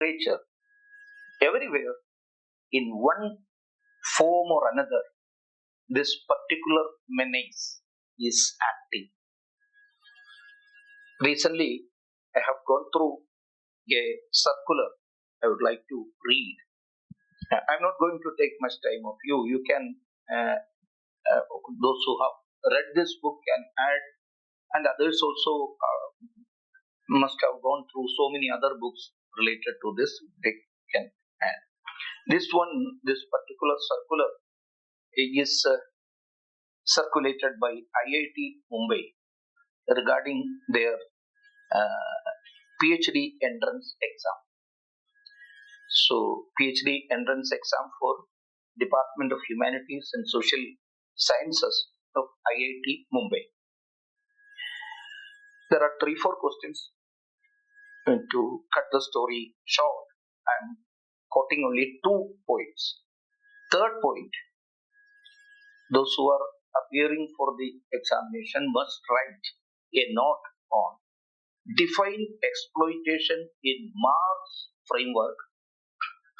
literature, everywhere, in one form or another, this particular menace is active. Recently, I have gone through a circular I would like to read. I'm not going to take much time of you. You can, those who have read this book can add, and others also must have gone through so many other books related to this. They can add. This particular circular is circulated by IIT Mumbai regarding their PhD entrance exam. So, PhD entrance exam for Department of Humanities and Social Sciences of IIT Mumbai. There are 3-4 questions. To cut the story short, I am quoting only 2 points. Third point, those who are appearing for the examination must write a note on define exploitation in Marx framework.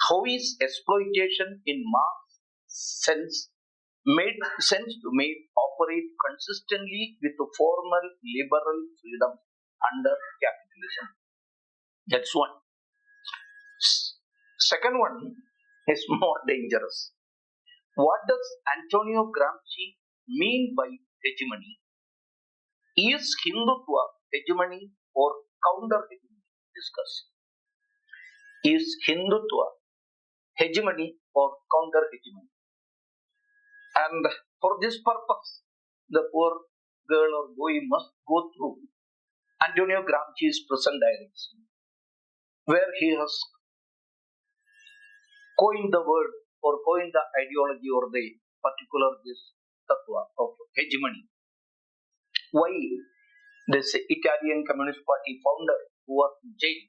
How is exploitation in Marx sense to operate consistently with the formal liberal freedom under capitalism? That's one. Second one is more dangerous. What does Antonio Gramsci mean by hegemony? Is Hindutva hegemony or counter-hegemony? Discuss. Is Hindutva hegemony or counter-hegemony? And for this purpose, the poor girl or boy must go through Antonio Gramsci's present direction, where he has coined the word or coined the ideology or the particular this tattva of hegemony. Why this Italian Communist Party founder who was jailed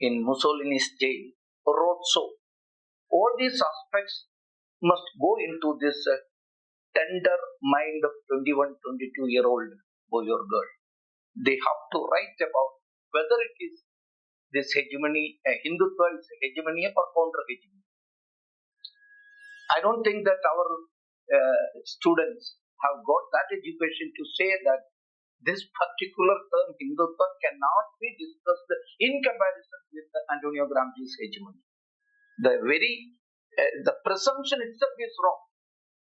in Mussolini's jail wrote so. All these aspects must go into this tender mind of 21, 22-year-old boy or girl. They have to write about whether it is this hegemony, Hindutva is hegemony or counter-hegemony. I don't think that our students have got that education to say that this particular term Hindutva cannot be discussed in comparison with Antonio Gramsci's hegemony. The presumption itself is wrong.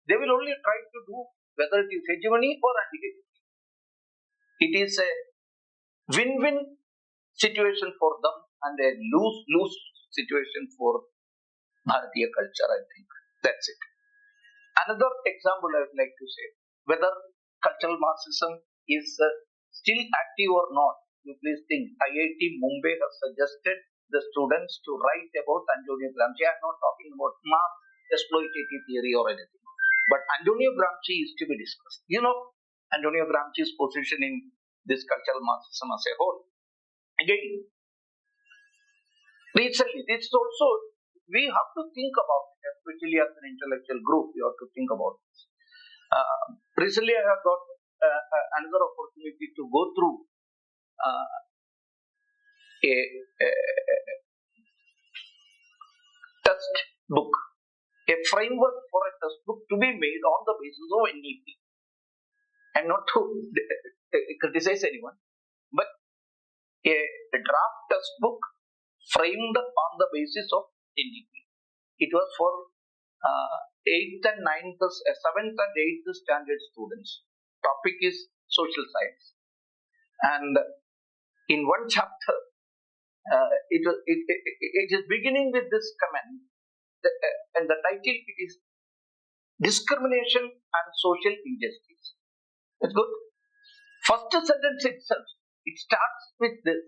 They will only try to do whether it is hegemony or anti-hegemony. It is a win-win situation for them and a lose-lose situation for Bharatiya culture, I think. That's it. Another example I would like to say, whether cultural Marxism is still active or not, you please think. IIT Mumbai has suggested the students to write about Antonio Gramsci. I am not talking about Marx exploitative theory or anything, but Antonio Gramsci is to be discussed. You know, Antonio Gramsci's position in this cultural Marxism as a whole. Again, recently, this also, we have to think about it, especially as an intellectual group, we have to think about this. Recently, I have got another opportunity to go through a test book, a framework for a test book to be made on the basis of NEP. And not to criticize anyone, but a draft test book framed on the basis of NEP. It was for 7th and 8th standard students. Topic is social science. And in one chapter, it is beginning with this comment, and the title it is Discrimination and Social Injustice. It's good. First sentence itself, it starts with this.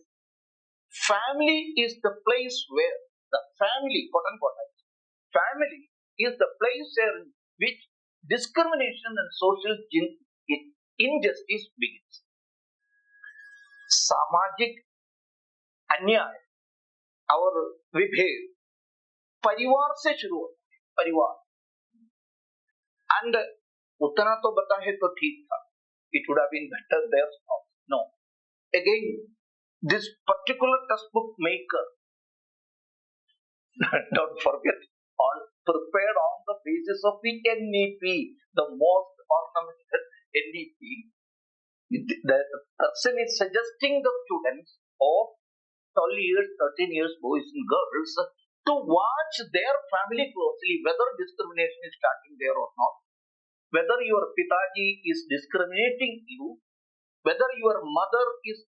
Family is the place where the family, quote unquote, family is the place in which discrimination and social injustice begins. Samajik अन्याय और विभेद परिवार से शुरू होता है. परिवार and उतना तो बता है तो ठीक था. It would have been better there. No. Again, this particular textbook maker Don't forget, prepared on the basis of the NEP, the most ornamented NEP. The person is suggesting the students of 12 years, 13 years, boys and girls, to watch their family closely, whether discrimination is starting there or not, whether your Pitaji is discriminating you, whether your mother is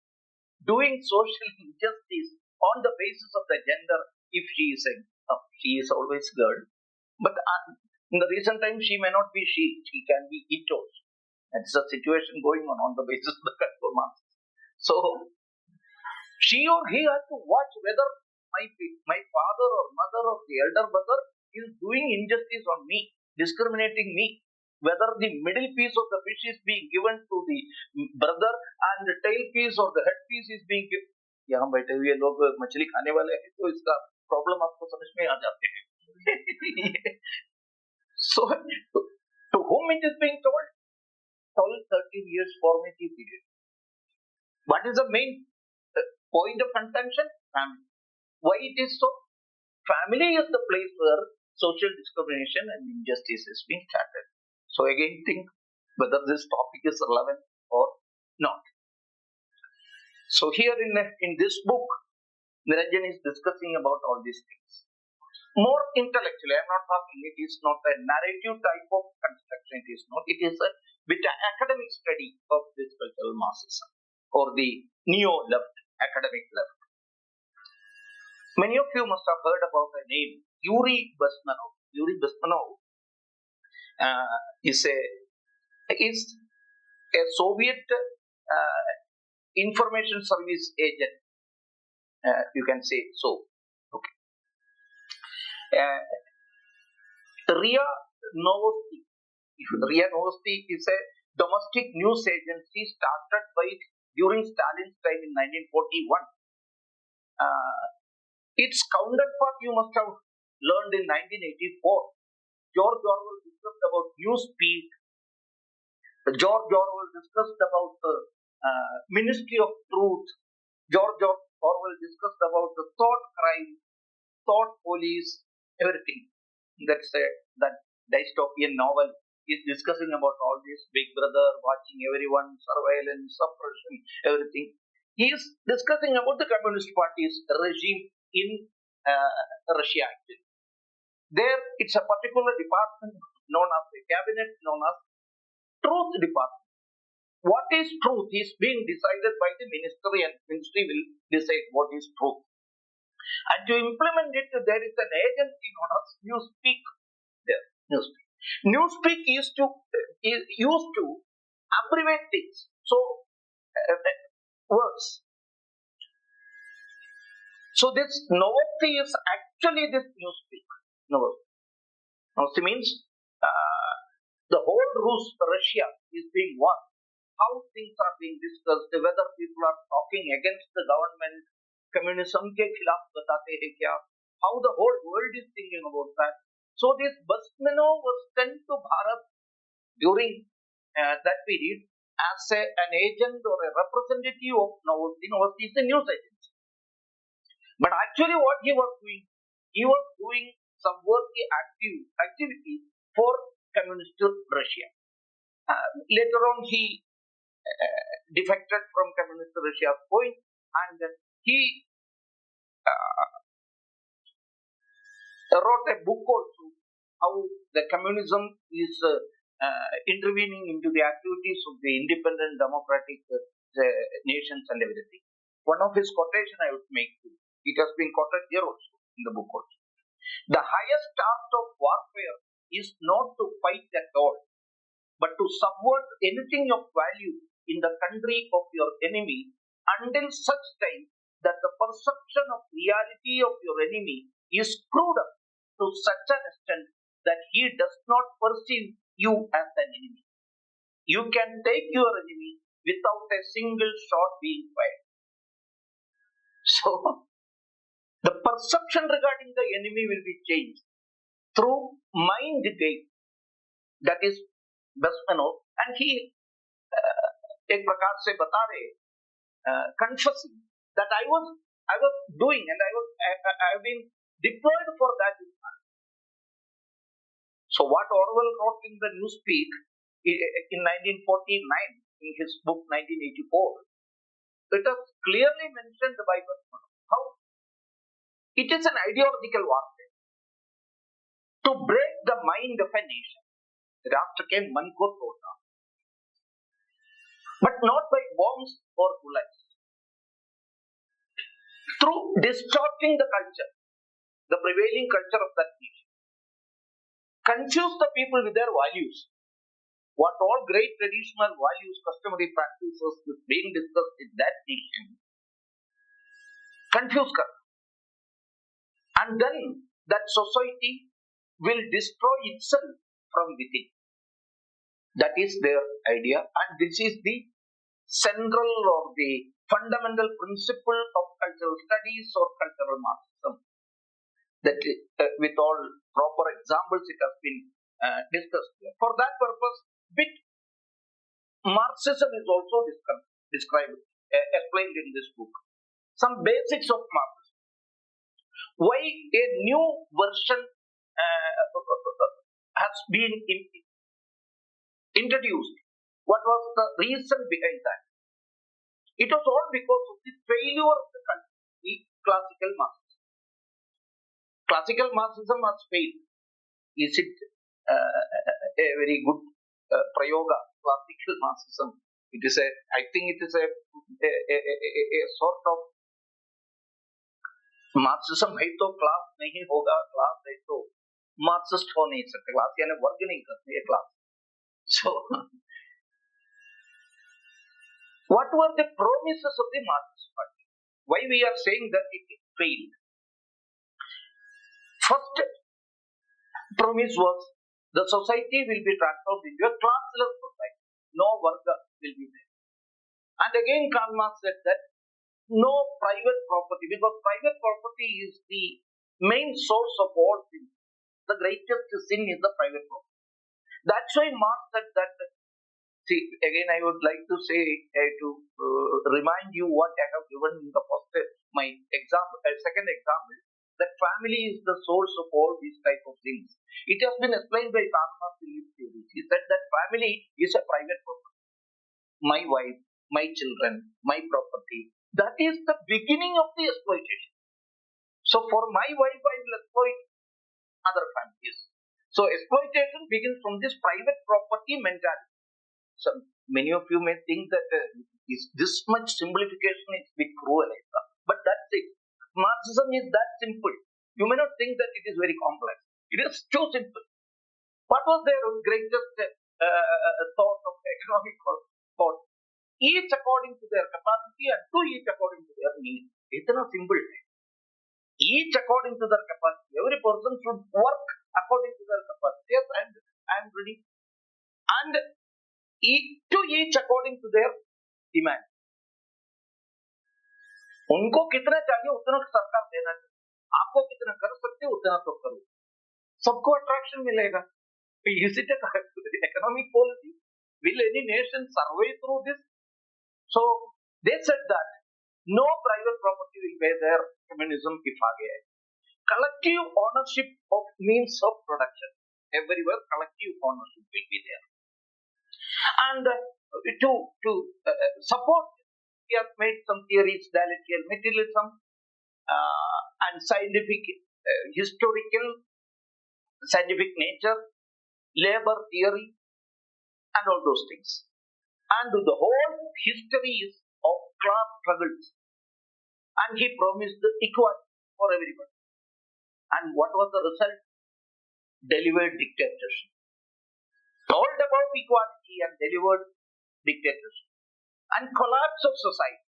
doing social injustice on the basis of the gender, if she is always girl, but in the recent time she may not be she can be it also. That's the situation going on the basis of the conformance. So she or he has to watch whether my father or mother or the elder brother is doing injustice on me, discriminating me, whether the middle piece of the fish is being given to the brother and the tail piece or the head piece is being given. यहाँ बैठे हुए लोग मछली खाने वाले हैं तो इसका प्रॉब्लम आपको समझ में आ जाते हैं. So to whom it is being told? 12-13 years formative period. What is the main point of contention? Family. Why it is so? Family is the place where social discrimination and injustice is being started. So again, think whether this topic is relevant or not. So here in this book, Niranjan is discussing about all these things. More intellectually, I am not talking, it is not a narrative type of construction, it is not. It is a bit academic study of this cultural Marxism or the neo-left, academic left. Many of you must have heard about the name Yuri Bezmenov. Yuri Bezmenov is a Soviet information service agent. You can say so. Okay. RIA Novosti. RIA Novosti is a domestic news agency started during Stalin's time in 1941. Its counterpart you must have learned in 1984. George Orwell discussed about Newspeak. George Orwell discussed about the Ministry of Truth. George Orwell discussed about the thought crime, thought police, everything. That dystopian novel is discussing about all this, Big Brother, watching everyone, surveillance, suppression, everything. He is discussing about the Communist Party's regime in Russia. Actually, there it's a particular department known as the cabinet, known as Truth Department. What is truth is being decided by the ministry, and ministry will decide what is truth. And to implement it, there is an agency known as Newspeak. There, Newspeak. Newspeak is used to abbreviate things. So words. So this Novosti is actually this Newspeak. Novosti means the whole Russia is being watched. How things are being discussed, whether people are talking against the government, communism ke khilaf batate hai kya, how the whole world is thinking about that. So this Bezmenov was sent to Bharat during that period as an agent or a representative of Novosti. Novosti is a news agency. But actually what he was doing subversive activity for communist Russia. Later on he defected from communist Russia's point, and he wrote a book also, how the communism is intervening into the activities of the independent democratic nations and everything. One of his quotation I would make too. It has been quoted here also in the book also. The highest task of warfare is not to fight at all, but to subvert anything of value in the country of your enemy until such time that the perception of reality of your enemy is screwed up to such an extent that he does not perceive you as an enemy. You can take your enemy without a single shot being fired. So, the perception regarding the enemy will be changed through mind game. That is Bezmenov, and he एक प्रकार से बता रहे, confessing that I was doing, and I have been deployed for that. So what Orwell wrote in the Newspeak in 1949, in his book 1984, it is clearly mentioned by Prajna how it is an ideological warfare to break the mind of a nation. राष्ट्र के मन को तोड़ना, but not by bombs or bullets. Through distorting the culture, the prevailing culture of that nation, confuse the people with their values. What all great traditional values, customary practices is being discussed in that nation, confuse kar. And then that society will destroy itself from within. That is their idea, and this is the central or the fundamental principle of cultural studies or cultural Marxism. That with all proper examples it has been discussed here. For that purpose, Marxism is also described, explained in this book. Some basics of Marxism. Why a new version has been introduced. What was the reason behind that? It was all because of the failure of the classical Marxism. Classical Marxism has failed. Is it a very good prayoga? Classical Marxism. It is I think it is a sort of Marxism है तो class नहीं होगा, class है तो Marxist हो नहीं सकते, class यानी वर्ग नहीं करते ये class. So what were the promises of the Marxist Party? Why we are saying that it failed? First promise was the society will be transformed into a classless society. No varga will be there. And again Karl Marx said that no private property, because private property is the main source of all sin. The greatest sin is the private property. That's why Marx said that. See, again I would like to say, to remind you what I have given in the first, my example, second example, that family is the source of all these type of things. It has been explained by Karl Marx in his theories. He said that family is a private property. My wife, my children, my property. That is the beginning of the exploitation. So for my wife, I will exploit other families. So exploitation begins from this private property mentality. So many of you may think that this much simplification is a bit cruel, but that's it. Marxism is that simple. You may not think that it is very complex. It is too simple. What was their greatest thought of economic thought? Each according to their capacity and to each according to their needs. It's not simple. Each according to their capacity. Every person should work according to their capacity. Yes, and ready. And to each according to their demand. उनको कितना चाहिए उतना सरकार देना चाहिए. आपको कितना कर सकते हो उतना तो करो. सबको अट्रैक्शन मिलेगा. Is it an economic policy? Will any nation survive through this? So they said that no private property will be there. Communism if आ गया है. Collective ownership of means of production. Everywhere collective ownership will be there. And to support, he has made some theories, dialectical materialism and scientific, historical, scientific nature, labor theory, and all those things. And the whole history is of class struggles. And he promised the equality for everyone. And what was the result? Delivered dictatorship. Told about equality and delivered dictatorship. And collapse of society.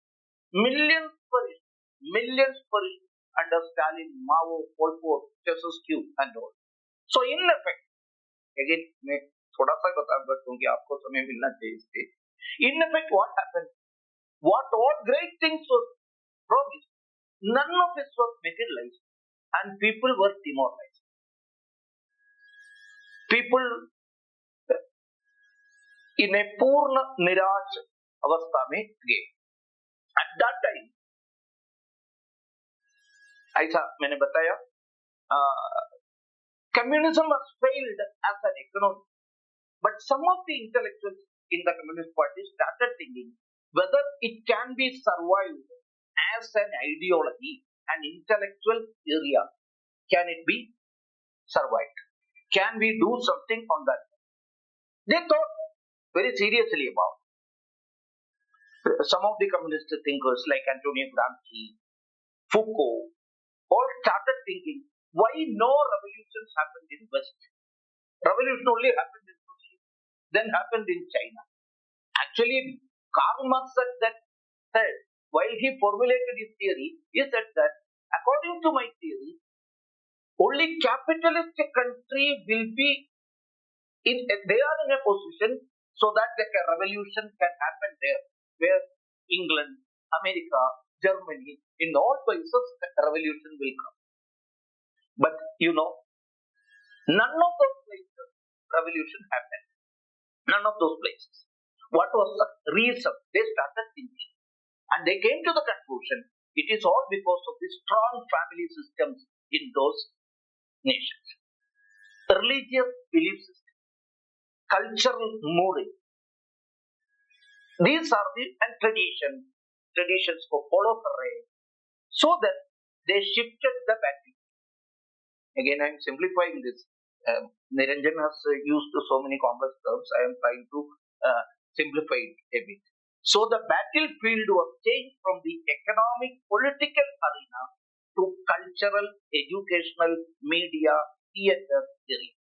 Millions perished under Stalin, Mao, Pol Pot, Ceausescu and all. So in effect, again मैं थोड़ा सा बताऊंगा क्योंकि आपको समय मिलना चाहिए इससे. In effect, what happened? What all great things was promised, none of it was materialized, and people were demoralized. People in a पूर्ण निराश अवस्था में गए. At that time, ऐसा मैंने बताया uh, communism has failed as an economy. But some of the intellectuals in the Communist Party started thinking whether it can be survived as an ideology, an intellectual area. Can it be survived? Can we do something on that? They thought very seriously about it. Some of the communist thinkers like Antonio Gramsci, Foucault, all started thinking, why no revolutions happened in West? Revolution only happened in Russia, then happened in China. Actually, Karl Marx said, while he formulated his theory, he said that according to my theory, only capitalist country will be they are in a position so that like a revolution can happen there, where England, America, Germany, in all places, a revolution will come. But none of those places revolution happened. None of those places. What was the reason? They started thinking. And they came to the conclusion, it is all because of the strong family systems in those nations. Religious belief system, cultural mooding. These are the traditions for follow so that they shifted the battle. Again, I am simplifying this. Niranjan has used so many complex terms. I am trying to simplify it a bit. So the battlefield was changed from the economic, political arena to cultural, educational, media, theatre area.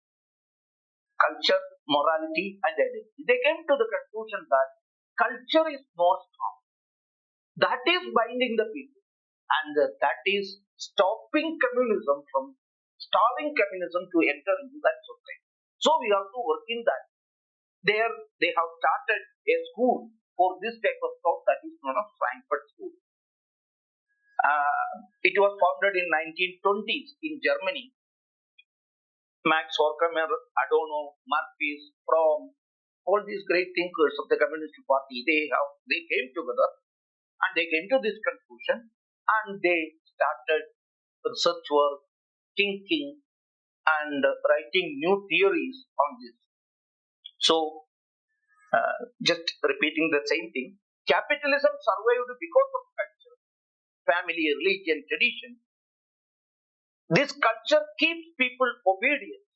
Culture, morality, and identity. They came to the conclusion that culture is more strong. That is binding the people, and that is stopping communism from stalling communism to enter into that society. So we have to work in that. There they have started a school for this type of thought that is known as Frankfurt School. It was founded in 1920s in Germany. Max Horkheimer, Adorno, Marx, Fromm, all these great thinkers of the Communist Party, they came together and they came to this conclusion and they started research work, thinking and writing new theories on this. So, just repeating the same thing, capitalism survived because of culture, family, religion, tradition. This culture keeps people obedient.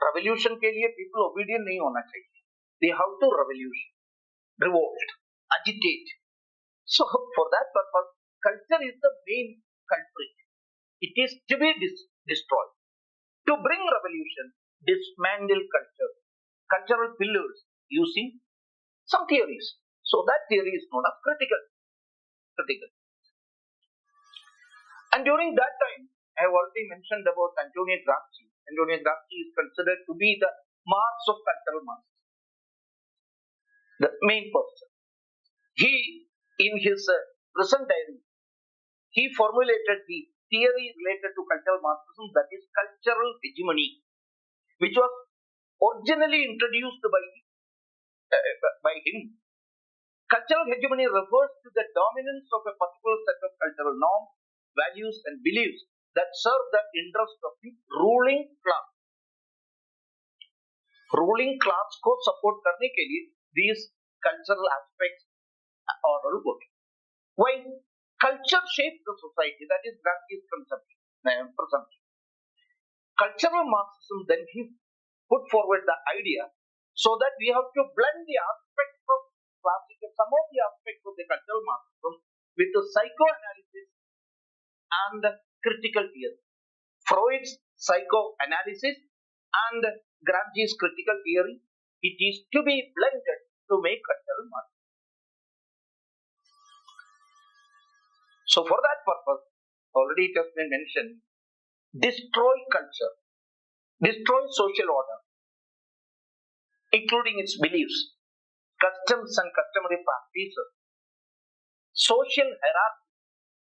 Revolution के लिए people obedient नहीं होना चाहिए. They have to revolt, agitate. So for that purpose, culture is the main culprit. It is to be destroyed. To bring revolution, dismantle culture, cultural pillars using some theories. So that theory is known as critical. And during that time, I have already mentioned about Antonio Gramsci. Antonio Gramsci is considered to be the Marx of cultural Marxism, the main person. He, in his present diary, he formulated the theory related to cultural Marxism, that is cultural hegemony, which was originally introduced by him. Cultural hegemony refers to the dominance of a particular set of cultural norms, values and beliefs that serve the interest of the ruling class. Ruling class को support करने के लिए these cultural aspects are all working. Why? Culture shapes the society. That is Gramsci's presumption. Cultural Marxism then he put forward the idea so that we have to blend the aspects of classical, some of the aspects of the cultural Marxism with the psychoanalysis and the critical theory. Freud's psychoanalysis and Gramsci's critical theory, it is to be blended to make cultural Marxism. So for that purpose, already it has been mentioned, destroy culture, destroy social order, including its beliefs, customs and customary practices, social hierarchy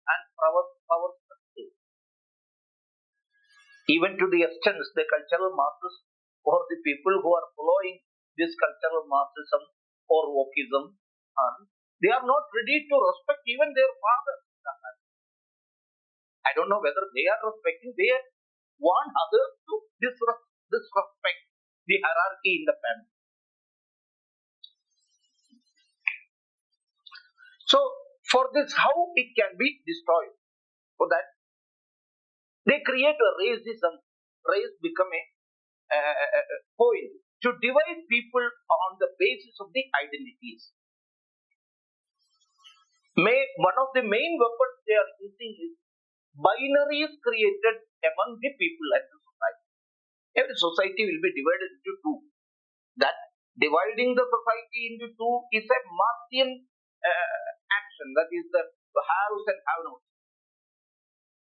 and power structure. Even to the extent the cultural Marxists or the people who are following this cultural Marxism or wokeism, they are not ready to respect even their father. I don't know whether they are respecting, want others to disrespect the hierarchy in the family. So, for this, how it can be destroyed? For that, they create a racism. Race become a point to divide people on the basis of the identities. One of the main weapons they are using is binaries created among the people and the society. Every society will be divided into two. That dividing the society into two is a Marxian action. That is the haves and have-nots.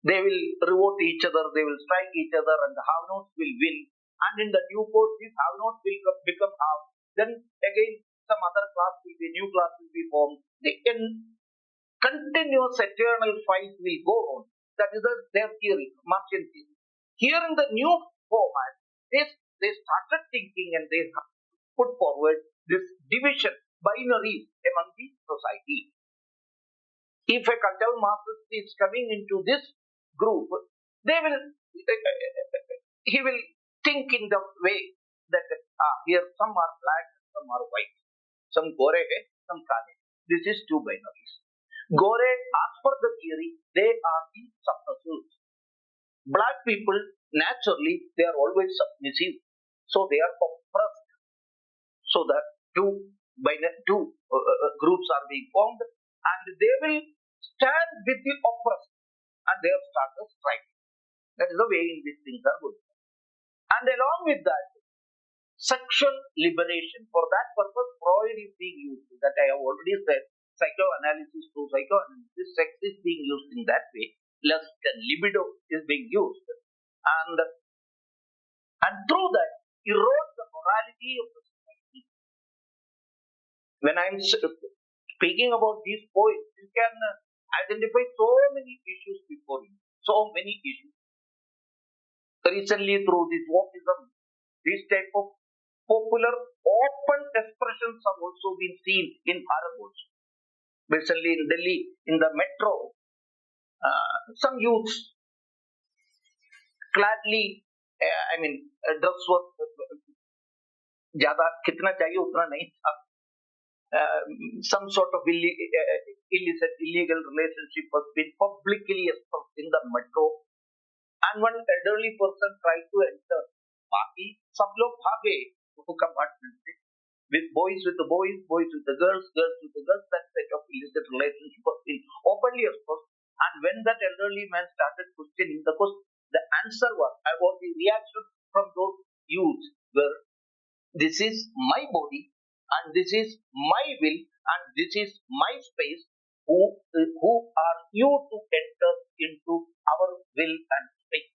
They will revolt each other, they will strike each other, and the have-nots will win. And in the new course, these have-nots will become have. Then again, some other class will be, new class will be formed. The continuous eternal fight will go on. That is their theory, Marxian theory. Here in the new format, they started thinking and they put forward this division, binaries among the society. If a cultural Marxist is coming into this group, he will think in the way that here some are black, some are white, some gore hai, some kale. This is two binaries. Gore, as per the theory, they are the submissives. Black people, naturally, they are always submissive. So they are oppressed. So that two groups are being formed, and they will stand with the oppressed, and they have started striking. That is the way in these things are going. And along with that, sexual liberation. For that purpose, Freud is being used. That I have already said. Psychoanalysis through psychoanalysis, sex is being used in that way. Lust and libido is being used, and through that erode the morality of the society. When I am speaking about these points, you can identify so many issues before you. So many issues. Recently, through this wokeism, these type of popular open expressions have also been seen in Bharat also. Recently in Delhi, in the metro, some youths gladly, dress was ज़्यादा कितना चाहिए उतना नहीं था. Some sort of illicit, illegal relationship was been publicly expressed in the metro, and one elderly person tried to enter. बाकी सब लोग भागे वो compartment से. With boys with the boys, boys with the girls, girls with the girls, that set of illicit relationship was being openly exposed. And when that elderly man started questioning the question, the answer was the reaction from those youths were, this is my body, and this is my will, and this is my space. Who are you to enter into our will and space?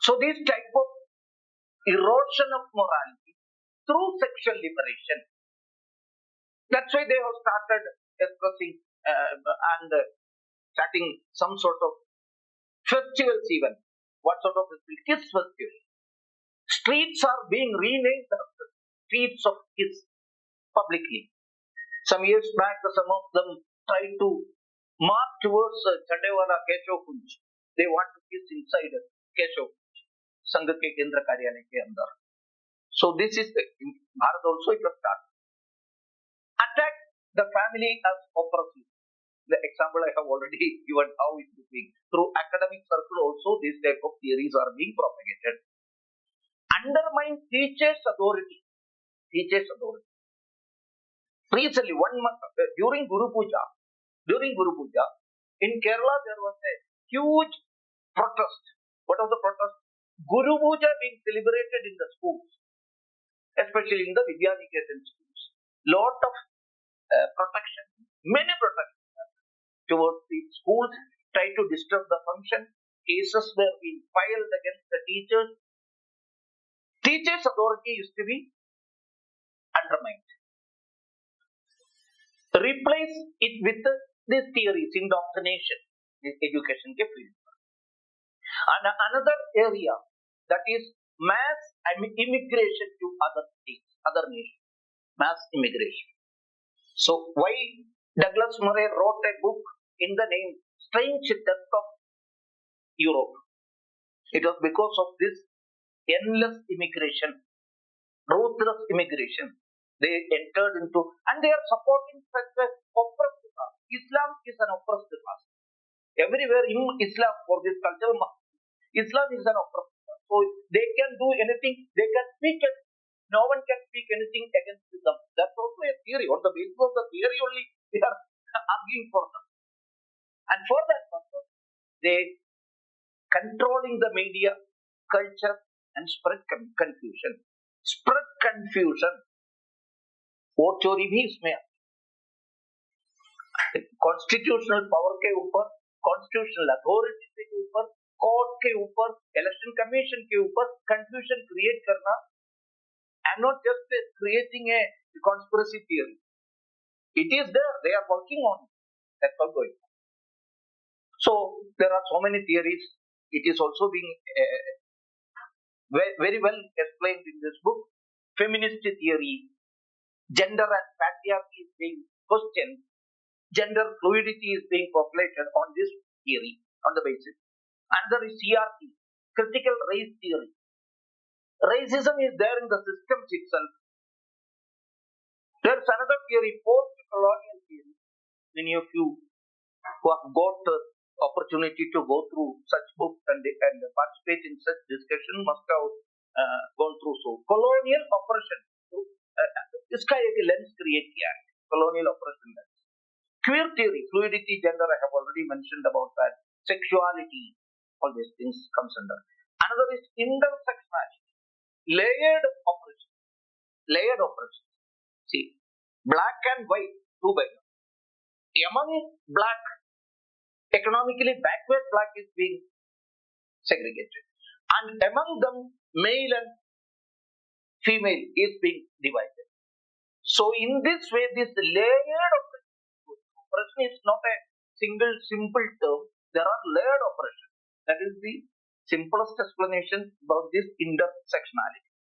So this type of erosion of morality through sexual liberation. That's why they have started expressing and starting some sort of festivals even. What sort of festival? Kiss festival. Streets are being renamed as streets of kiss publicly. Some years back, some of them tried to march towards Chandewala Keshav Kunj. They want to kiss inside Keshav Kunj, Sangh ke Kendra Karyalay ke andar. So this is in Bharat also it was started. Attack the family as oppressive. The example I have already given how it is being. Through academic circle also these type of theories are being propagated. Undermine teachers' authority. Teachers' authority. Recently, during Guru Puja, in Kerala there was a huge protest. What was the protest? Guru Puja being celebrated in the schools, especially in the Vidyaniketan schools. Lot of protection, many protections towards the schools, try to disturb the function. Cases were being filed against the teachers. Teachers' authority used to be undermined. Replace it with these theories, indoctrination, this education field. And another area, that is mass immigration to other states, other nations. Mass immigration. So why Douglas Murray wrote a book in the name Strange Death of Europe. It was because of this endless immigration, ruthless immigration. They entered into, and they are supporting such a oppressed class. Islam is an oppressed class. Everywhere in Islam, for this cultural, Islam is an oppressed class. So they can do anything, they can speak it. No one can speak anything against them. That's also a theory. On the basis of the theory only, they are arguing for them. And for that purpose, they controlling the media, culture, and spread confusion. Spread confusion. Vote चोरी भी इसमें constitutional power के ऊपर, constitutional authority के ऊपर, court के ऊपर, election commission के ऊपर कंफ्यूजन क्रिएट करना. I am not just creating a conspiracy theory. It is there, they are working on it. That's all going. So there are so many theories. It is also being very well explained in this book. Feminist theory, gender and patriarchy is being questioned. Gender fluidity is being populated on this theory, on the basis. Another is CRT, critical race theory. Racism is there in the systems itself. There is another theory, post-colonial theory. Many of you who have got the opportunity to go through such books and participate in such discussion must have gone through. So, colonial oppression. इसका एक lens create किया है, colonial oppression lens. Queer theory, fluidity, gender, I have already mentioned about that. Sexuality, all these things comes under. Another is intersectionality, layered oppression. Layered oppression. See, black and white, two by one. Among black, economically backward black is being segregated. And among them, male and female is being divided. So in this way, this layered oppression is not a single simple term. There are layered oppression. That is the simplest explanation about this intersectionality.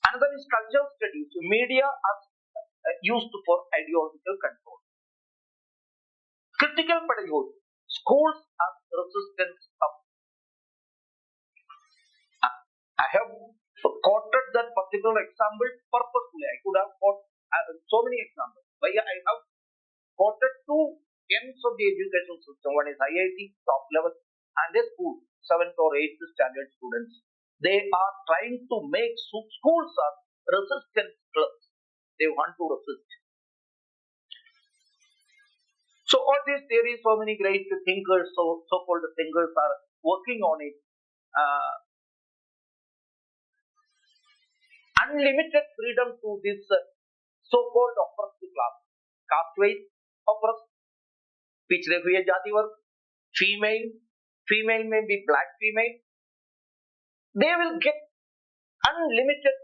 Another is cultural studies. Media are used for ideological control. Critical pedagogy. Schools are resistance of. I have quoted that particular example purposefully. I could have quoted so many examples. But I have quoted two ends of the education system. One is IIT, top level, and a school, 7th or 8th standard students. They are trying to make schools are resistance clubs. They want to resist. So all these theories, so many great thinkers, so-called thinkers are working on it. Unlimited freedom to this so-called oppressed class. Caste-wise oppressed, पिछड़े हुए जाति वर्ग, female may be black female. They will get unlimited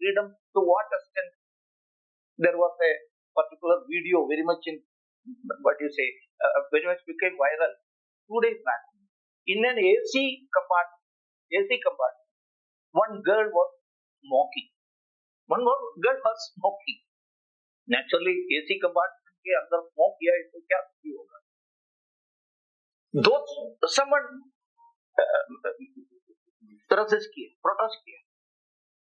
freedom to what extent? There was a particular video very much in, very much became viral 2 days back. In an AC compartment, one girl was smoking. Naturally, AC compartment के अंदर smoke किया है तो क्या होगा? Someone protest किया.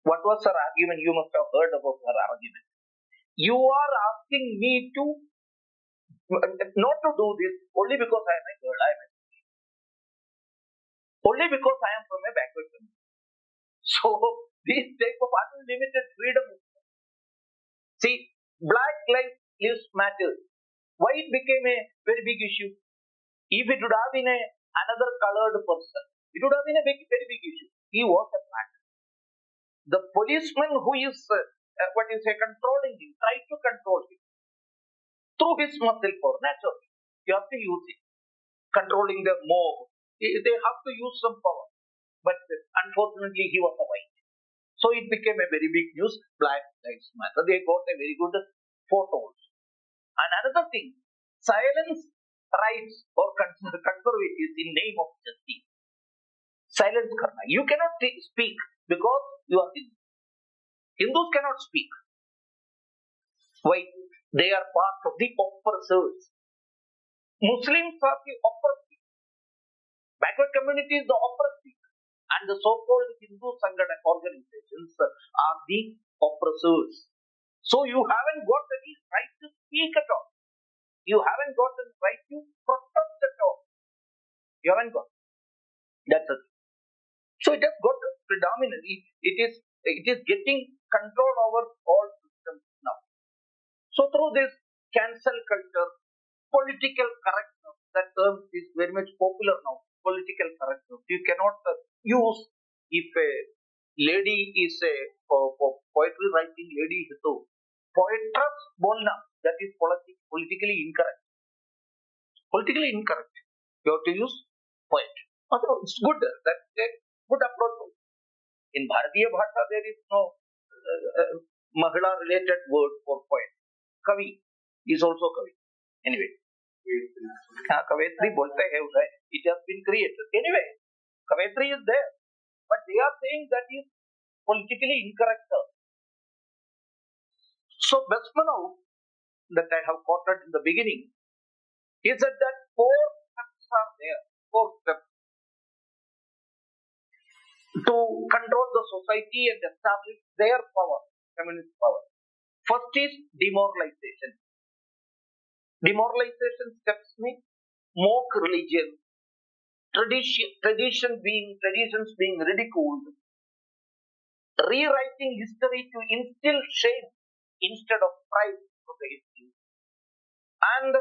What was her argument? You must have heard about her argument. You are asking me to not to do this only because I am a girl. Only because I am from a backward country. So, this type of unlimited freedom. See, black lives matter. Why it became a very big issue? If it would have been another colored person, it would have been a very big issue. He was a black. The policeman who is, controlling him, tried to control him through his muscle power. Naturally, you have to use it. Controlling the mob, they have to use some power. But unfortunately, he was a white. So it became a very big news. Black Lives Matter. They got a very good photos. And another thing, silence rights or conservatives in name of justice. Silence karna. You cannot speak because you are Hindu. Hindus cannot speak. Why? They are part of the oppressors. Muslims are the oppressed people. Backward communities, the oppressed people. And the so-called Hindu Sangha organizations are the oppressors. So you haven't got any right to speak at all. You haven't got the right to protest at all. You haven't got. That's it. So it has got predominantly, it is getting control over all systems now. So through this cancel culture, political correctness, that term is very much popular now. Political correctness. You cannot use, if a lady is a poetry writing lady is a poetress bolna, that is politically incorrect. Politically incorrect. You have to use poet. Also, it's good. That's a good approach. In Bharatiya Bhasha, there is no Mahila related word for poet. Kavi is also Kavi. Anyway. Kavetri bolte hai usse. It has been created. Anyway, Kavetri is there. But they are saying that is politically incorrect. So, Bestmanov, that I have quoted in the beginning, is that 4 steps are there. 4 steps to control the society and establish their power, communist power. First is demoralization. Demoralization steps mean mock religion, traditions being ridiculed, rewriting history to instill shame instead of pride of the history. And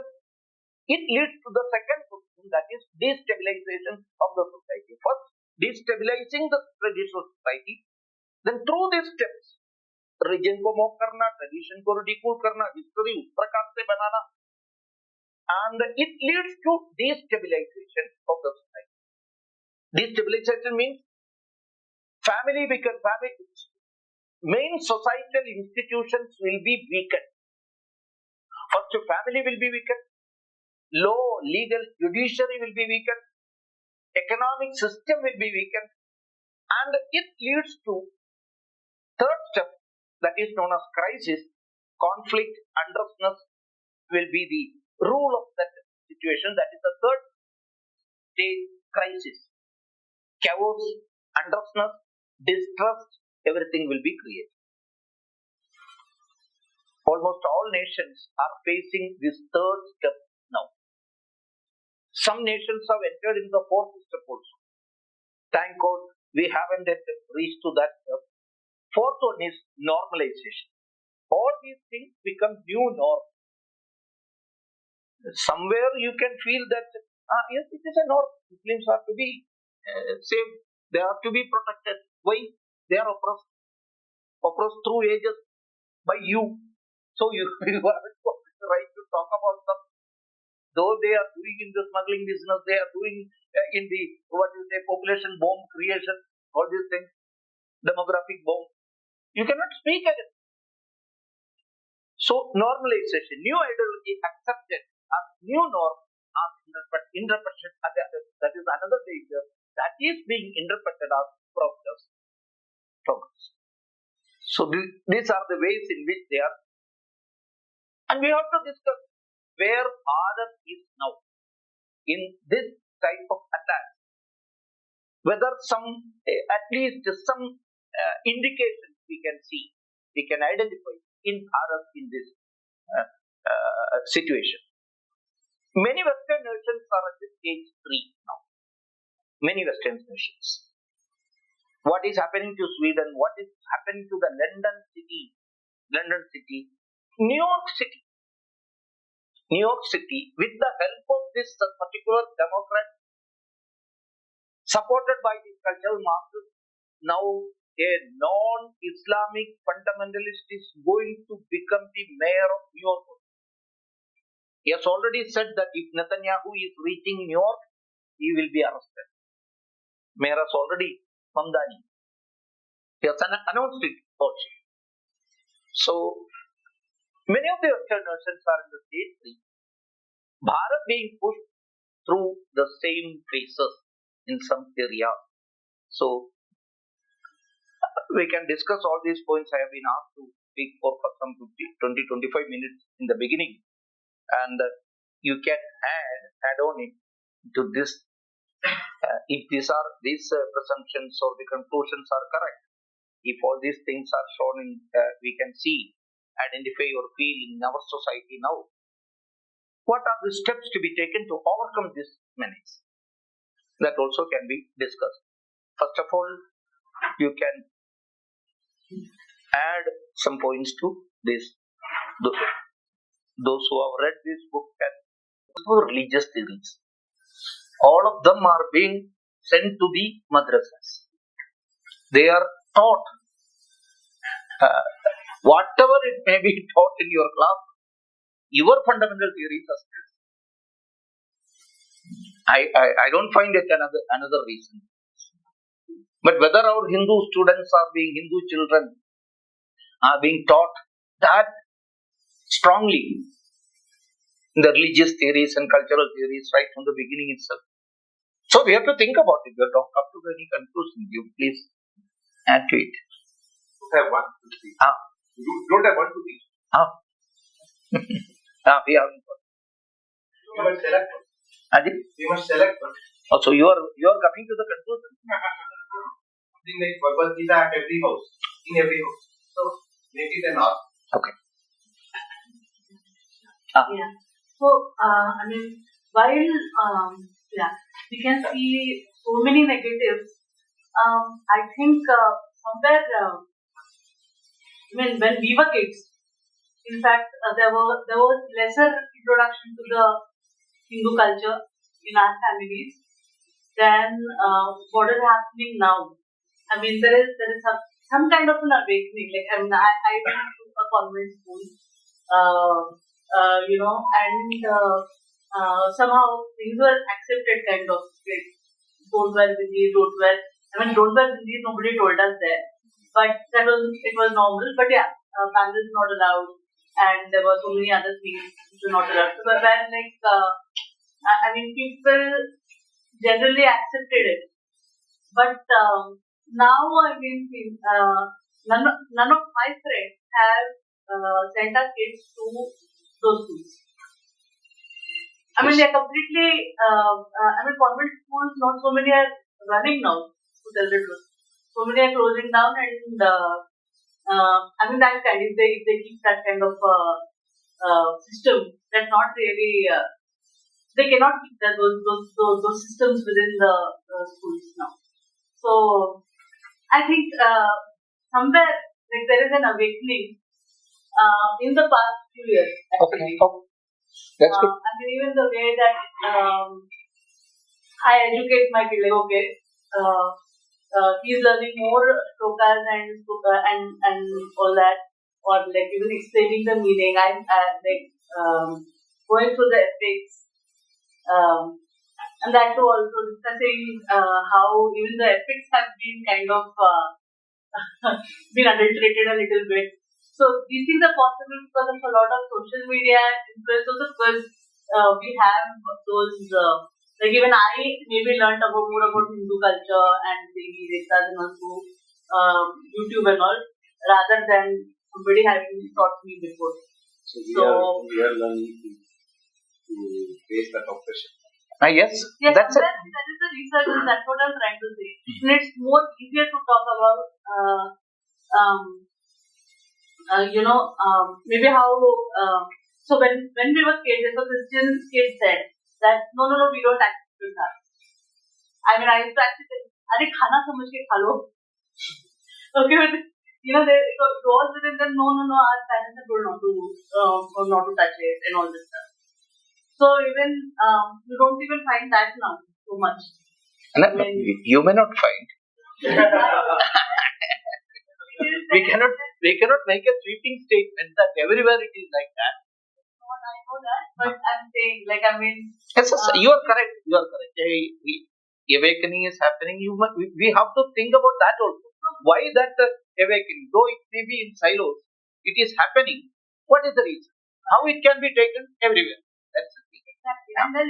it leads to the second question, that is destabilization of the society. First, destabilizing the traditional society. Then through these steps, religion को mock करना, tradition को ridicule करना, history उस प्रकार से बनाना, and it leads to destabilization of the society. Destabilization means main societal institutions will be weakened. First, family will be weakened. Law, legal, judiciary will be weakened. Economic system will be weakened. And it leads to third step, that is known as crisis. Conflict, unrestness will be the rule of that situation. That is the third stage, crisis. Chaos, unrestness, distrust, everything will be created. Almost all nations are facing this third step now. Some nations have entered in the fourth step also. Thank God we haven't yet reached to that step. Fourth one is normalization. All these things become new norm. Somewhere you can feel that, yes, it is a norm. Muslims are to be saved. They are to be protected. Why? They are oppressed through ages by you. So you haven't got the right to talk about them. Though they are doing in the smuggling business, they are doing in the, population bomb creation, all these things, demographic bomb. You cannot speak against. So normalization, new ideology accepted as new norm, as interpreted, that is another danger, that is being interpreted as progress. So these are the ways in which they are. And we have to discuss where Bharat is now in this type of attack. Whether at least some indications we can see, we can identify in Bharat in this situation. Many Western nations are at this stage 3 now. Many Western nations. What is happening to Sweden? What is happening to the London City, New York City, with the help of this particular Democrat, supported by the cultural masses, now a non-Islamic fundamentalist is going to become the mayor of New York. He has already said that if Netanyahu is reaching New York, he will be arrested. Mayor has already, Manthana. He has announced it also. So, many of the Western nations are in the stage 3. Bharat being pushed through the same phases in some areas. So, we can discuss all these points. I have been asked to speak for some 20-25 minutes in the beginning. And you can add on it to this. If these presumptions or the conclusions are correct, if all these things are shown in, we can see, identify or feel in our society now. What are the steps to be taken to overcome this menace? That also can be discussed. First of all, you can add some points to this. Those who have read this book can religious theories. All of them are being sent to the madrasas. They are taught whatever it may be taught in your class. Your fundamental theories are still. I don't find it another reason. But whether our Hindu students are being Hindu children are being taught that strongly in the religious theories and cultural theories right from the beginning itself. So we have to think about it. We have not come to any conclusion. You please add to it. You have one to three. You don't have one to three. We have one. You must select one. You must select one. Oh, so you are coming to the conclusion. Something like Bhagavad Gita at every house, in every house. So make it an art. Okay. Yeah. So I mean, while we can see so many negatives. I think somewhere, I mean, when we were kids, in fact, there was lesser introduction to the Hindu culture in our families than what is happening now. I mean, there is some kind of an awakening. Like, I mean, I went to a convent school, and somehow things were accepted, kind of. Like, don't wear bindis, don't wear bindis, nobody told us there. But it was normal. But yeah, bangles not allowed, and there were so many other things which were not allowed. So, people generally accepted it. But now, I mean, none of my friends have sent our kids to those schools. I mean, they're completely, convent schools, not so many are running now, to tell the truth. So many are closing down, and that kind, if they keep that kind of system, that's not really, they cannot keep those systems within the schools now. So, I think somewhere, like, there is an awakening in the past few years, actually. Okay. That's good. I mean, even the way that I educate my kid, like, okay, he's learning more shlokas and all that, or like even explaining the meaning. I'm going through the epics, and that too also discussing how even the epics have been kind of been adulterated a little bit. So these things are possible because of a lot of social media influence, also because we have those, like even I maybe learned more about Hindu culture and the Vedas and also YouTube and all, rather than somebody having taught me before. So we are learning to face that oppression. Yes, yes, that's it. That is the research, and that's what I'm trying to say. And it's more easier to talk about, maybe how, so when we were kids, if a Christian kid said that, no, we don't accept that. I mean, I used to actually say, Are khana samajh ke kha lo. Okay, but, it was within them, no, our parents are told not to touch it and all this stuff. So even, you don't even find that now so much. You may not find. We cannot make a sweeping statement that everywhere it is like that. I know that, but I'm saying, like, I mean... Yes, you are correct. Awakening is happening. We have to think about that also. Why that awakening? Though it may be in silos, it is happening. What is the reason? How it can be taken everywhere? That's the thing. Exactly. And then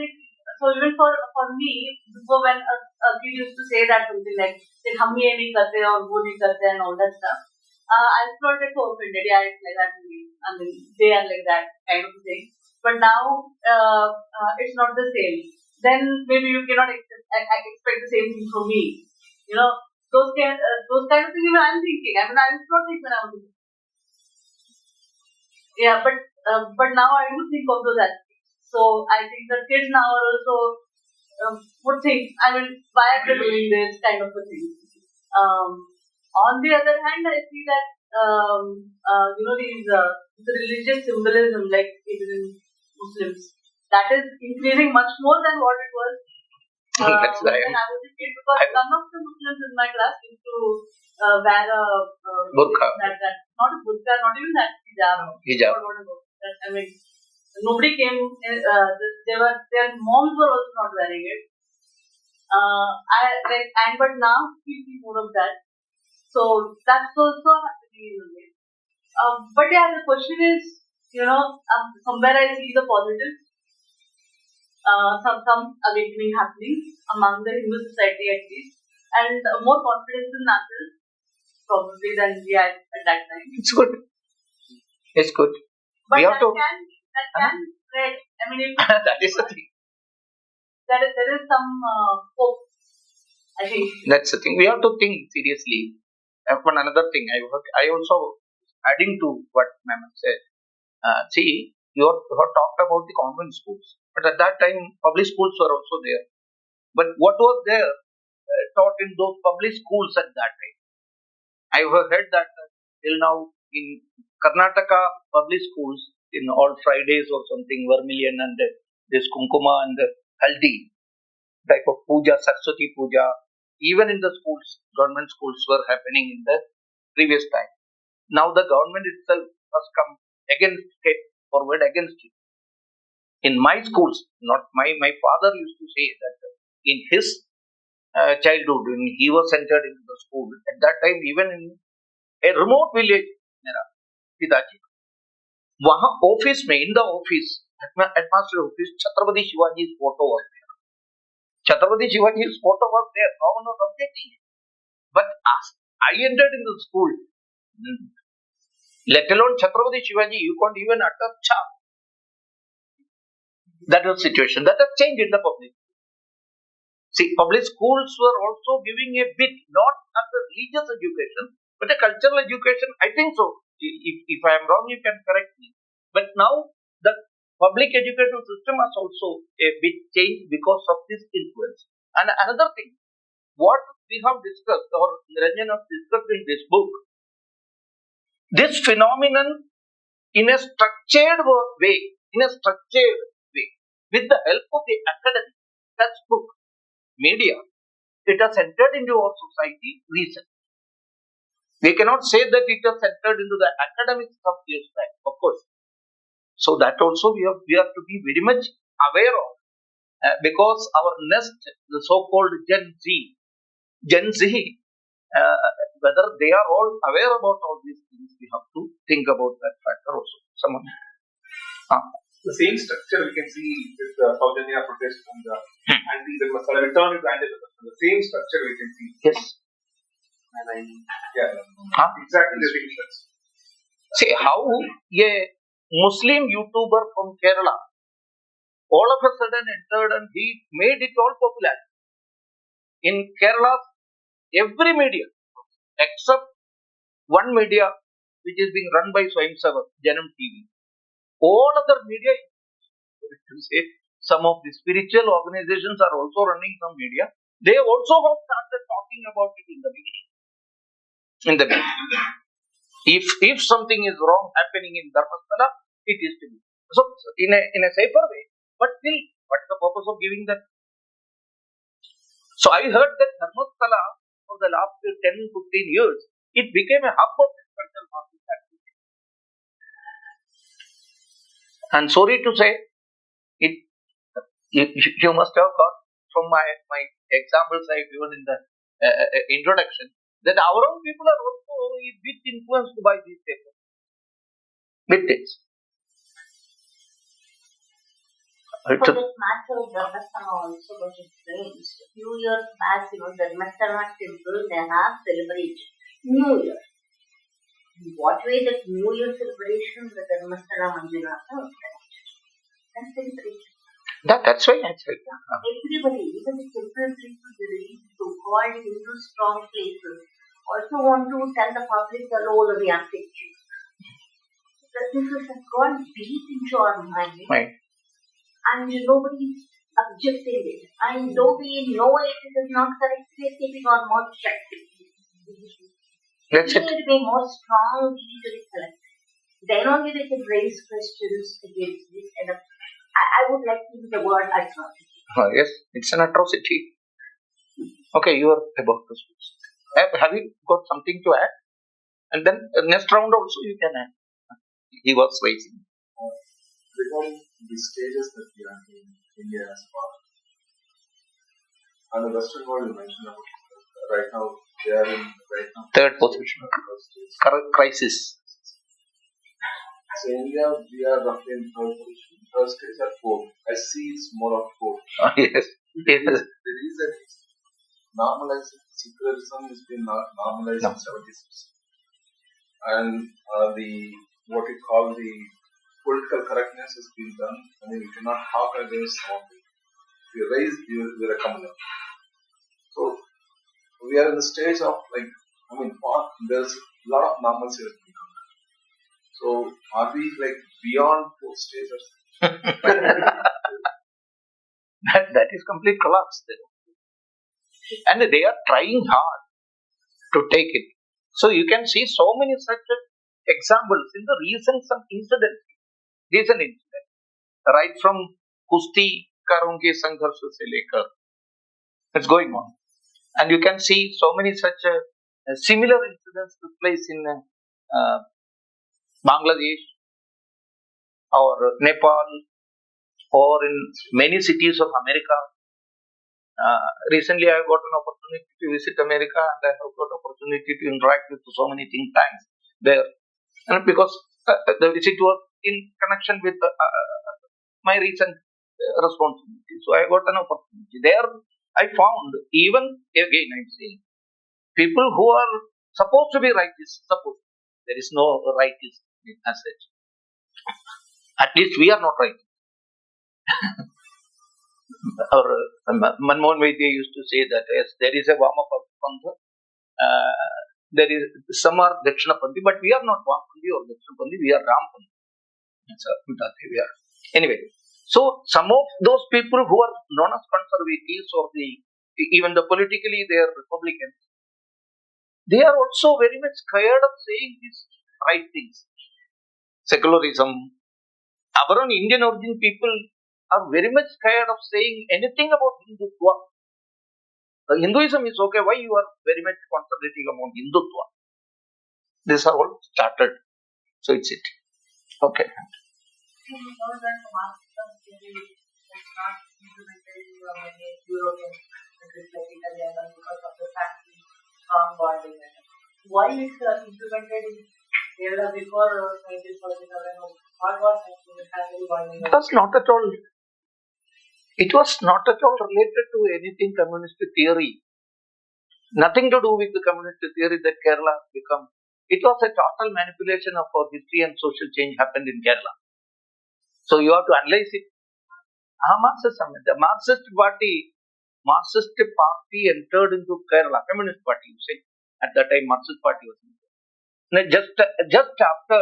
so even for me, before when a kid used to say that something like hum ye nahi karte aur wo nahi karte and all that stuff, I was not get so offended. Yeah, it's like that. I mean, they are like that kind of thing. but now it's not the same. Then maybe you cannot expect the same thing from me. You know, those kind of things even I'm thinking. I mean, I was not thinking when I was thinking. Yeah, but now I do think of those aspects. So I think the kids now are also would think, I mean, why are they doing this kind of a thing? On the other hand, I see that these the religious symbolism, like even in Muslims, that is increasing much more than what it was That's when right. I was a kid, because none of the Muslims in my class used to wear a Burqa. that not a burqa, not even that Hijab. or whatever. I mean, nobody came. Their moms were also not wearing it. But now we see more of that. So that's also happening in a way. But yeah, the question is, somewhere I see the positive. Some awakening happening among the Hindu society at least, and more confidence in ourselves probably than we had at that time. It's good. It's good. But We have to. that can spread. I mean, That is the thing. there is some hope, I think. That's the thing. We have to think seriously. One another thing, I also adding to what ma'am said. See, you have talked about the convent schools, but at that time public schools were also there. But what was there taught in those public schools at that time? I have heard that till now in Karnataka public schools, in all Fridays or something, vermilion and this kumkuma and the haldi type of puja, Saraswati puja, even in the schools, government schools were happening in the previous time. Now the government itself has come forward against it. In my schools, not my father used to say that in his childhood, when he was entered into the school, at that time, even in a remote village, Pidaji, वहाँ office में, in the office, headmaster office, Chhatrapati Shivaji's photo was there. Chhatrapati Shivaji's photo was there. No one was objecting it. But as I entered into the school, let alone Chhatrapati Shivaji, you can't even utter cha. That was the situation. That has changed in the public. See, public schools were also giving a bit, not as a religious education, but a cultural education. I think so. If I am wrong, you can correct me. But now the public education system has also a bit changed because of this influence. And another thing, what we have discussed, or Niranjan has discussed in this book, this phenomenon in a structured way, with the help of the academic, textbook, media, it has entered into our society recently. We cannot say that it has entered into the academic stuff years back, of course. So that also we have to be very much aware of, because our next, the so-called Gen Z, whether they are all aware about all these things, we have to think about that factor also. Someone. The same structure we can see with the South India protest and the anti-Dharmasala return to anti-Dharmasala. The same structure we can see. Yes. Exactly the same structure. See how a Muslim YouTuber from Kerala all of a sudden entered and he made it all popular. In Kerala, every media except one media which is being run by Swayamsevak, Janam TV, all other media, to say, some of the spiritual organizations are also running some media. They also have started talking about it in the beginning. If something is wrong happening in Dharmasala, it is to be. So in a safer way, but still, what's the purpose of giving that? So I heard that Dharmasala for the last 10-15 years, it became a hub of cultural Marxist activity. And sorry to say, you must have got from my examples I given in the introduction, that our own people are also a bit influenced by these papers. With this. For this matter, Dharmasana also got influenced. A few years back, Dharmasana temple, they have celebrated New Year. In what way that New Year celebration, the Dharmasana Manjunath was connected? and celebration. That's why I said. Everybody, even the temple people, the so-called Hindu strong places, also want to tell the public the role of the affection. That this has gone deep into our mind, Right. and nobody is objecting it. And though we know it is not correct, we are keeping our mouth shut. That's We it. need to be more strong, we need to be collected. Then only they can raise questions against this kind of. I would like to use the word atrocity. Yes, it's an atrocity. Okay, you are about to speak. Have you got something to add? And then next round also you can add. He was raising. Regarding the stages that we are in India as well, and the Western world you mentioned about right now, they are in Third position. first stage. Crisis. So India, we are roughly in third position. First stage at fourth. I see it's more of fourth. Yes. Yes. The reason is normalized secularism has been normalized No. in 76. And the what we call the political correctness has been done. I mean, you cannot talk against something. If you raise, you're a communist. So we are in the stage of there's a lot of normalcy that we come. So are we beyond fourth stage or something? That is complete collapse. And they are trying hard to take it. So you can see so many such examples in the recent incident, right from Kusti Karungi Sangharsha se lekar. It's going on. And you can see so many such similar incidents took place in Bangladesh or Nepal or in many cities of America. Recently, I got an opportunity to visit America and I have got opportunity to interact with so many think tanks there. And because the visit was in connection with my recent responsibility. So I got an opportunity. There I found, even again I'm saying, people who are supposed to be righteous, there is no righteous as such. At least we are not right. Or Manmohan Vaidya used to say that yes, there is a Vamapantha, there is some are Dakshinapanthi, but we are not Vamapanthi or Dakshinapanthi, we are Rampathi. We are. Anyway, so some of those people who are known as conservatives or even the politically they are Republicans, they are also very much scared of saying these right things. Secularism. Our own Indian origin people are very much scared of saying anything about Hindutva. Hinduism is okay. Why you are very much concentrating on Hindutva? These are all started. So it's it. Okay. You know that Marxism theory is not implemented in many European countries like Italy and all because of the family strong bonding. Why it's implemented in Kerala before 1947? What was actually family bonding? It was not at all. It was not at all related to anything communist theory. Nothing to do with the communist theory that Kerala became. It was a total manipulation of our history and social change happened in Kerala. So you have to analyze it. Marxism, the Marxist party entered into Kerala, Communist Party, you say. At that time, Marxist party was there. Just after,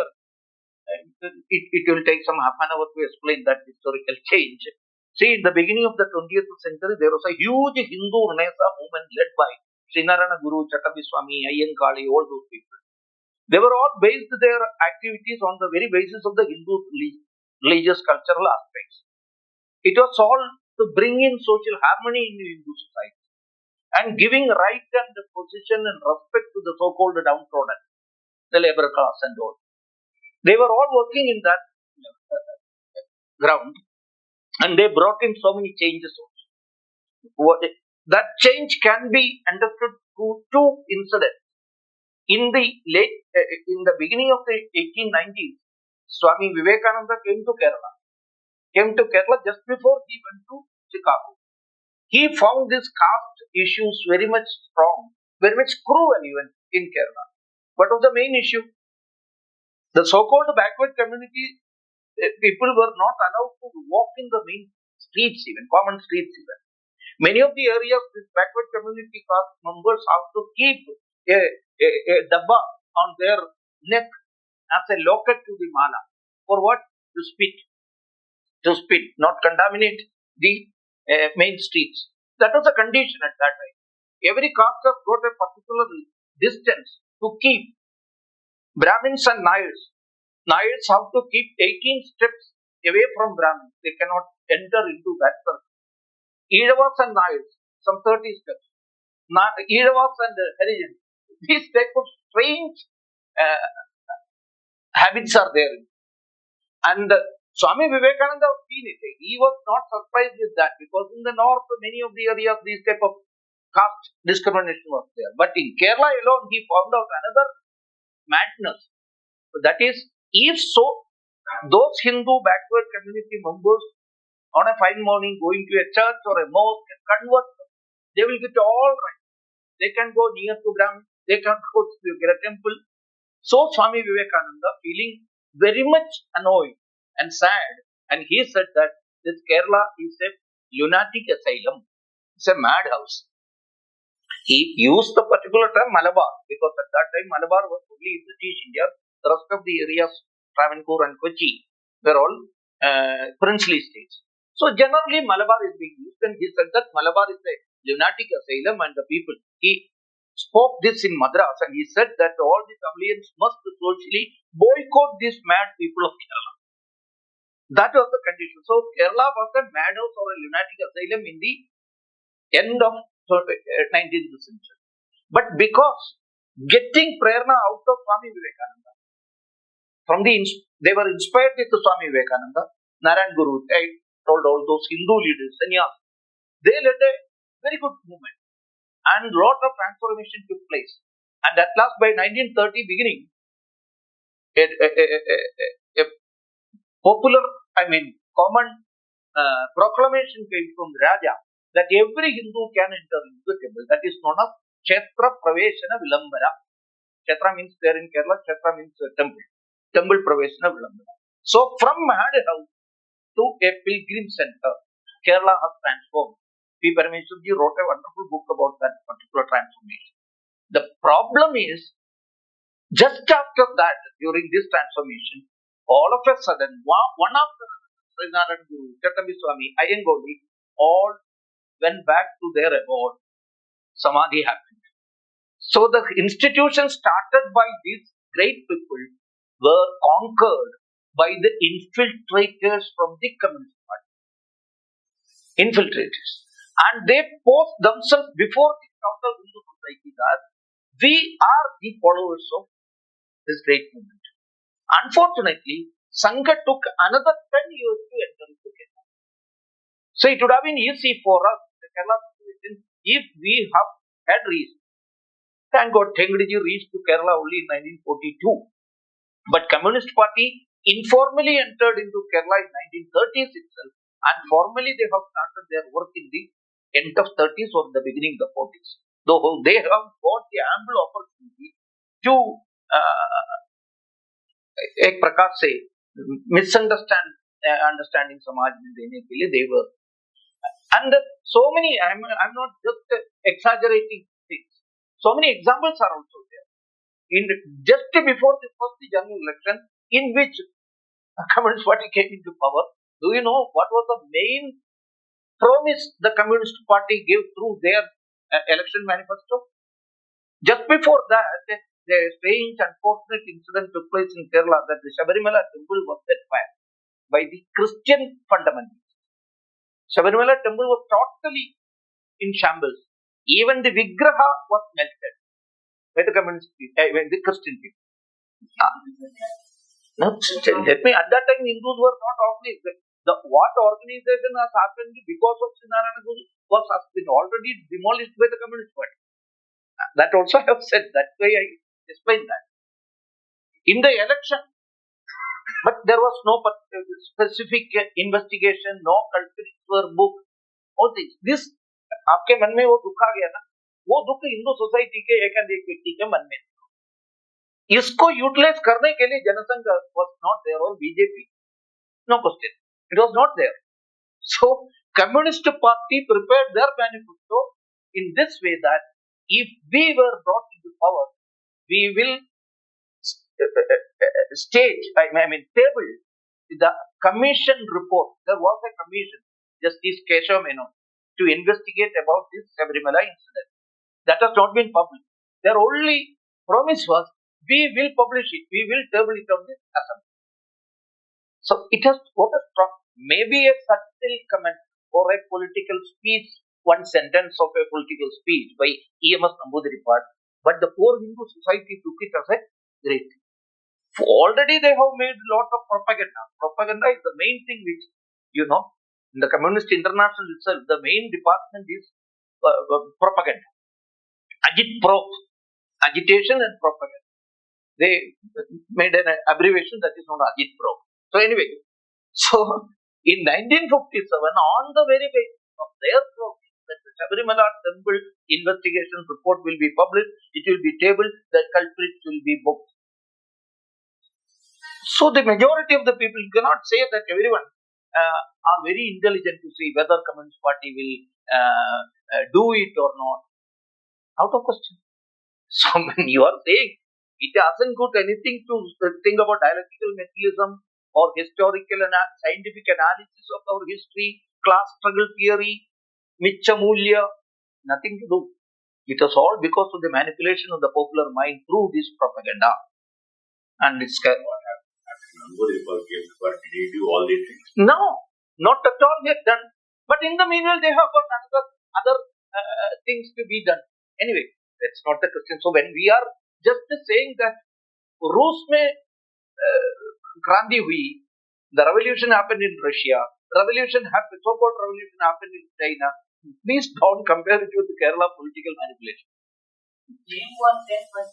it will take some half an hour to explain that historical change. See, in the beginning of the 20th century, there was a huge Hindu Renaissance movement led by Srinarayana Guru, Chattaviswami, Ayyankali, all those people. They were all based their activities on the very basis of the Hindu religious cultural aspects. It was all to bring in social harmony in the Hindu society and giving right and position and respect to the so-called downtrodden, the labor class and all. They were all working in that ground and they brought in so many changes also. That change can be understood through two incidents. In the beginning of the 1890s, Swami Vivekananda came to Kerala just before he went to Chicago. He found these caste issues very much strong, very much cruel even in Kerala. What was the main issue? The so-called backward community people were not allowed to walk in the main streets, even common streets. Even many of the areas, these backward community caste members have to keep a dabba on their neck as a locket to the mala. For what? To spit, not contaminate the main streets. That was a condition at that time. Every caste has got a particular distance to keep. Brahmins and Nayars have to keep 18 steps away from Brahmins. They cannot enter into that circle. Eedavas and Nayars, some 30 steps. Eedavas and Harijans, these type of strange habits are there. And Swami Vivekananda was seen it. He was not surprised with that, because in the north, many of the areas, these type of caste discrimination was there. But in Kerala alone, he found out another madness. That is, if so, those Hindu backward community members on a fine morning going to a church or a mosque and convert them, they will get all right. They can go near to Brahmin, they can go to a temple. So Swami Vivekananda, feeling very much annoyed and sad, and he said that this Kerala is a lunatic asylum, it's a madhouse. He used the particular term Malabar, because at that time Malabar was only in British India. The rest of the areas, Travancore and Kochi, were all princely states. So generally Malabar is being used, and he said that Malabar is a lunatic asylum, and the people, he spoke this in Madras, and he said that all the Tamilians must socially boycott these mad people of Kerala. That was the condition. So Kerala was a madhouse or a lunatic asylum in the end of 19th century. But because getting prerna out of Swami Vivekananda, they were inspired with Swami Vivekananda, Narayan Guru, I told all those Hindu leaders, they led a very good movement, and lot of transformation took place. And at last, by 1930 beginning, a popular, common proclamation came from Raja that every Hindu can enter into the temple. That is known as Kshetra Praveshana Vilambara. Kshetra means there in Kerala, Kshetra means temple. Temple Praveshana Vilambara. So from madhouse to a pilgrim center, Kerala has transformed. P. Parameshwarji wrote a wonderful book about that particular transformation. The problem is, just after that, during this transformation, all of a sudden, one after Narayan Guru, Chattambir Swami, Ayangoli, all went back to their abode. Samadhi happened. So the institutions started by these great people were conquered by the infiltrators from the Communist Party. Infiltrators. And they posed themselves before the total Hindu society that we are the followers of this great movement. Unfortunately, Sangha took another 10 years to enter into Kerala. So it would have been easy for us, the Kerala situation, if we have had reason. Thank God, Tengdiji reached to Kerala only in 1942. But Communist Party informally entered into Kerala in 1930s itself, and formally they have started their work in the end of 30s or the beginning of the 40s. Though they have got the ample opportunity to एक प्रकार से understanding Samaj में देने के लिए they were, and so many, I'm not just exaggerating things, so many examples are also there. Just before the first general election, in which Communist Party came into power, do you know what was the main promise the Communist Party gave through their election manifesto? Just before that, a strange, unfortunate incident took place in Kerala, that the Sabarimala temple was set fire by the Christian fundamentalists. Sabarimala temple was totally in shambles. Even the Vigraha was melted by the communist people, the Christian people. Let me, at that time, Hindus were not organized. What organization has happened because of Srinarayana Guru has been already demolished by the Communist Party. That also I have said, that's why I explained that. In the election, but there was no specific investigation, no culprits were booked, all things. This, आपके मन में वो दुख आ गया ना, वो दुख Hindu society के एक व्यक्ति के मन में, इसको यूटिलाइज करने के लिए जनसंघ was not there, और BJP. No question. It was not there. So, Communist Party prepared their manifesto in this way that if we were brought into power, we will table the commission report. There was a commission, Justice Keshav Menon, to investigate about this Sabarimala incident. That has not been published. Their only promise was, we will publish it, we will table it on this assembly. So it has got a strong, maybe a subtle comment or a political speech, one sentence of a political speech by E.M.S. Namboodiripad, but the poor Hindu society took it as a great thing. Already they have made a lot of propaganda. Propaganda is the main thing which, in the Communist International itself, the main department is propaganda. Agitation and propaganda. They made an abbreviation that is known as agitprop. So anyway, in 1957, on the very basis of their promise that the Sabarimala temple investigation report will be published, it will be tabled, the culprits will be booked. So the majority of the people, cannot say that everyone are very intelligent to see whether Communist Party will do it or not. Out of question. So when you are saying it doesn't put anything to think about dialectical materialism or historical and scientific analysis of our history, class struggle theory, Michamulya, nothing to do. It was all because of the manipulation of the popular mind through this propaganda. And it's What happened after Namboodiripad came to power? Did he do all these things? No, not at all yet done. But in the meanwhile, they have got other things to be done. Anyway, that's not the question. So when we are just saying that Rus mein Kranti hui, the revolution happened in Russia, so-called revolution happened in China, please don't compare it with the Kerala political manipulation. Name was there, but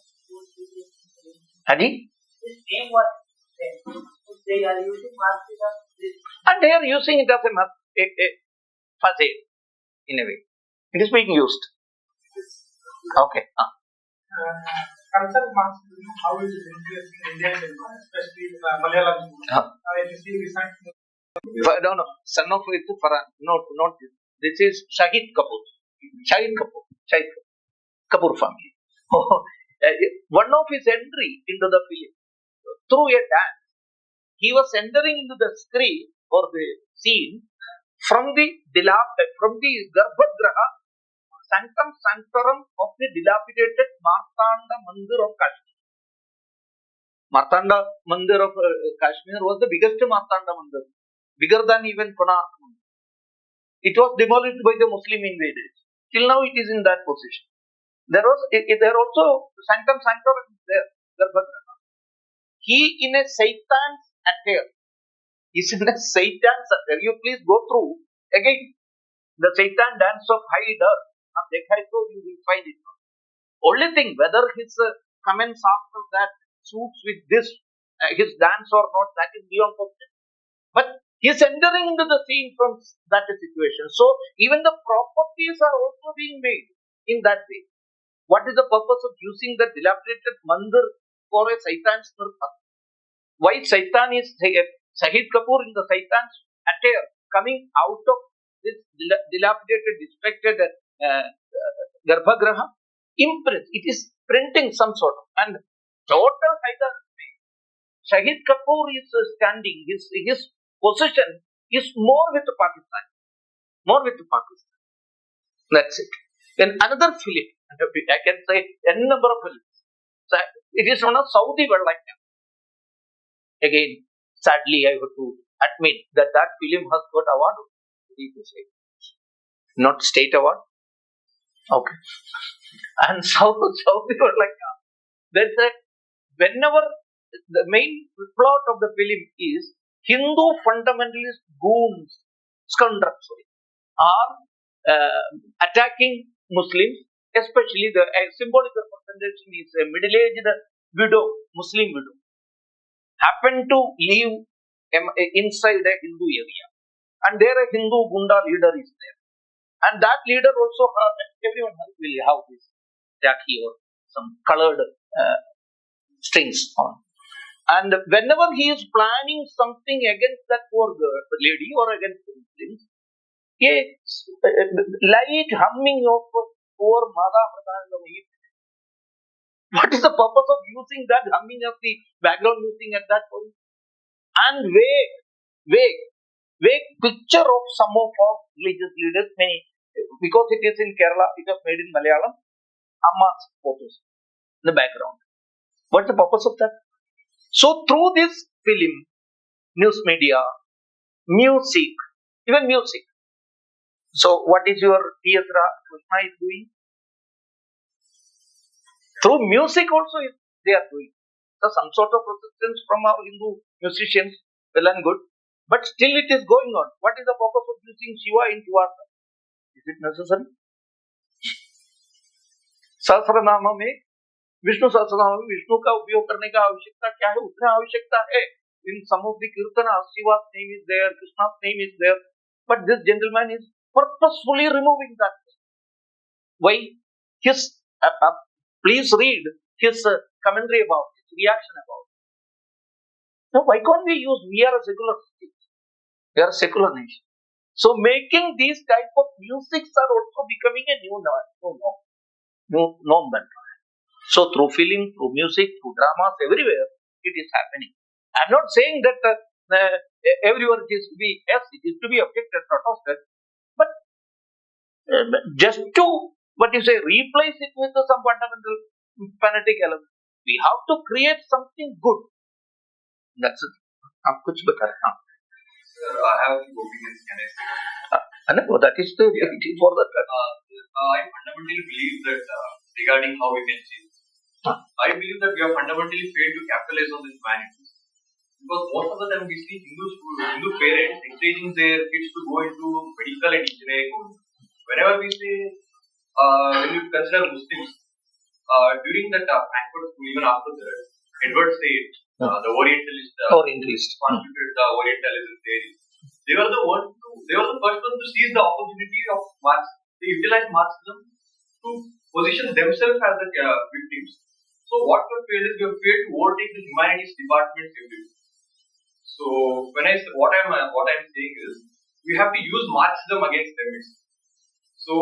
Hadi? this name was there. They are using Marxism. And they are using it as a facade, in a way. It is being used. Okay. Concern Marxism, how it is influencing Indian cinema, especially Malayalam cinema. If you see recently. No, son of it, Farhan. No, not this. This is Shahid Kapoor. Shahid Kapoor family. One of his entry into the film, through a dance, he was entering into the screen or the scene from the Garbhagraha, Sanctum Sanctorum of the dilapidated Marthanda Mandir of Kashmir. Marthanda Mandir of Kashmir was the biggest Marthanda Mandir, bigger than even Konark. It was demolished by the Muslim invaders. Till now it is in that position. There also Sanctum Sanctorum is there, Garbhagraha. He in a Saitan's attire. You please go through again the Satan dance of high earth. You will find it. Only thing, whether his comments after that suits with this, his dance or not, that is beyond question. But he is entering into the scene from that situation. So, even the properties are also being made in that way. What is the purpose of using the dilapidated mandir for a Saitan's nirta? Why Saitan is Shahid Kapoor in the Saitan's attire coming out of this dilapidated, distracted Garbhagraha? Imprint. It is printing some sort of. And total Haidar, Shahid Kapoor is standing, his position is more with Pakistan. That's it. Then another film, I can say n number of films. So it is known as Saudi Vellaikka. Again, sadly, I have to admit that film has got award. Not state award. Okay. And Saudi Vellaikka. That's that whenever the main plot of the film is Hindu fundamentalist goons, scoundrels, are attacking Muslims, especially the symbolic representation is a middle-aged widow, Muslim widow, happen to live inside a Hindu area, and there a Hindu Gunda leader is there, and that leader also everyone will have this jackie or some colored strings on, And whenever he is planning something against that poor girl, lady or against the Muslims, a light humming of poor Mada Pradhanam. What is the purpose of using that humming of the background music at that point? And vague picture of some of our religious leaders, many, because it is in Kerala, it was made in Malayalam, Amma's photos in the background. What's the purpose of that? So through this film, news media, music, even music. So what is your Prajna Krishna is doing? Through music also they are doing. So some sort of resistance from our Hindu musicians, well and good. But still it is going on. What is the purpose of using Shiva in Tuasa? Is it necessary? सहस्रनाम में विष्णु सहस्रनाम में विष्णु का उपयोग करने का आवश्यकता क्या है? उतना आवश्यकता है. In some of the kirtana, Shiva's name is there, Krishna's name is there, but this gentleman is purposefully removing that. Why? His please read his commentary about it, reaction about it. Now, why can't we use? We are a secular state. We are a secular nation. So making these type of musics are also becoming a new norm. So through film, through music, through dramas, everywhere it is happening. I am not saying that everyone is to be, yes, it is to be objected, protested, but just to, replace it with some fundamental fanatic element. We have to create something good. That's it. आप कुछ बता रहे हैं? Sir, I have two opinions. Can I say? No, that is the for the. I fundamentally believe that regarding how we can change. I believe that we have fundamentally failed to capitalize on the humanities. Because most of the time we see Hindu parents encouraging their kids to go into medical and engineering. Whenever we say, when you consider Muslims, during that Frankfurt school, even after that, Edward Said, the Orientalist, constituted the Orientalism theory. They were the first ones to seize the opportunity of Marx. They utilized Marxism to position themselves as the victims. So what we have failed is we have failed to overtake the humanities departments everywhere. So when what I'm saying is we have to use Marxism against them. So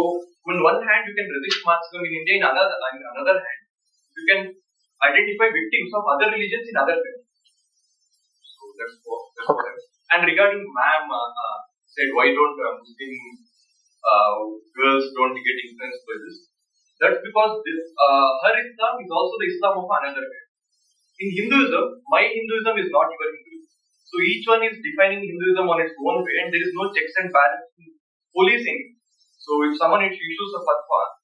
on one hand you can resist Marxism in India, on another hand you can identify victims of other religions in other countries. So that's what I'm saying. And regarding ma'am said why don't Muslim girls don't get influenced by this? That's because her Islam is also the Islam of another guy. In Hinduism, my Hinduism is not your Hinduism. So each one is defining Hinduism on its own way, and there is no checks and balances in policing. So if someone issues a fatwa,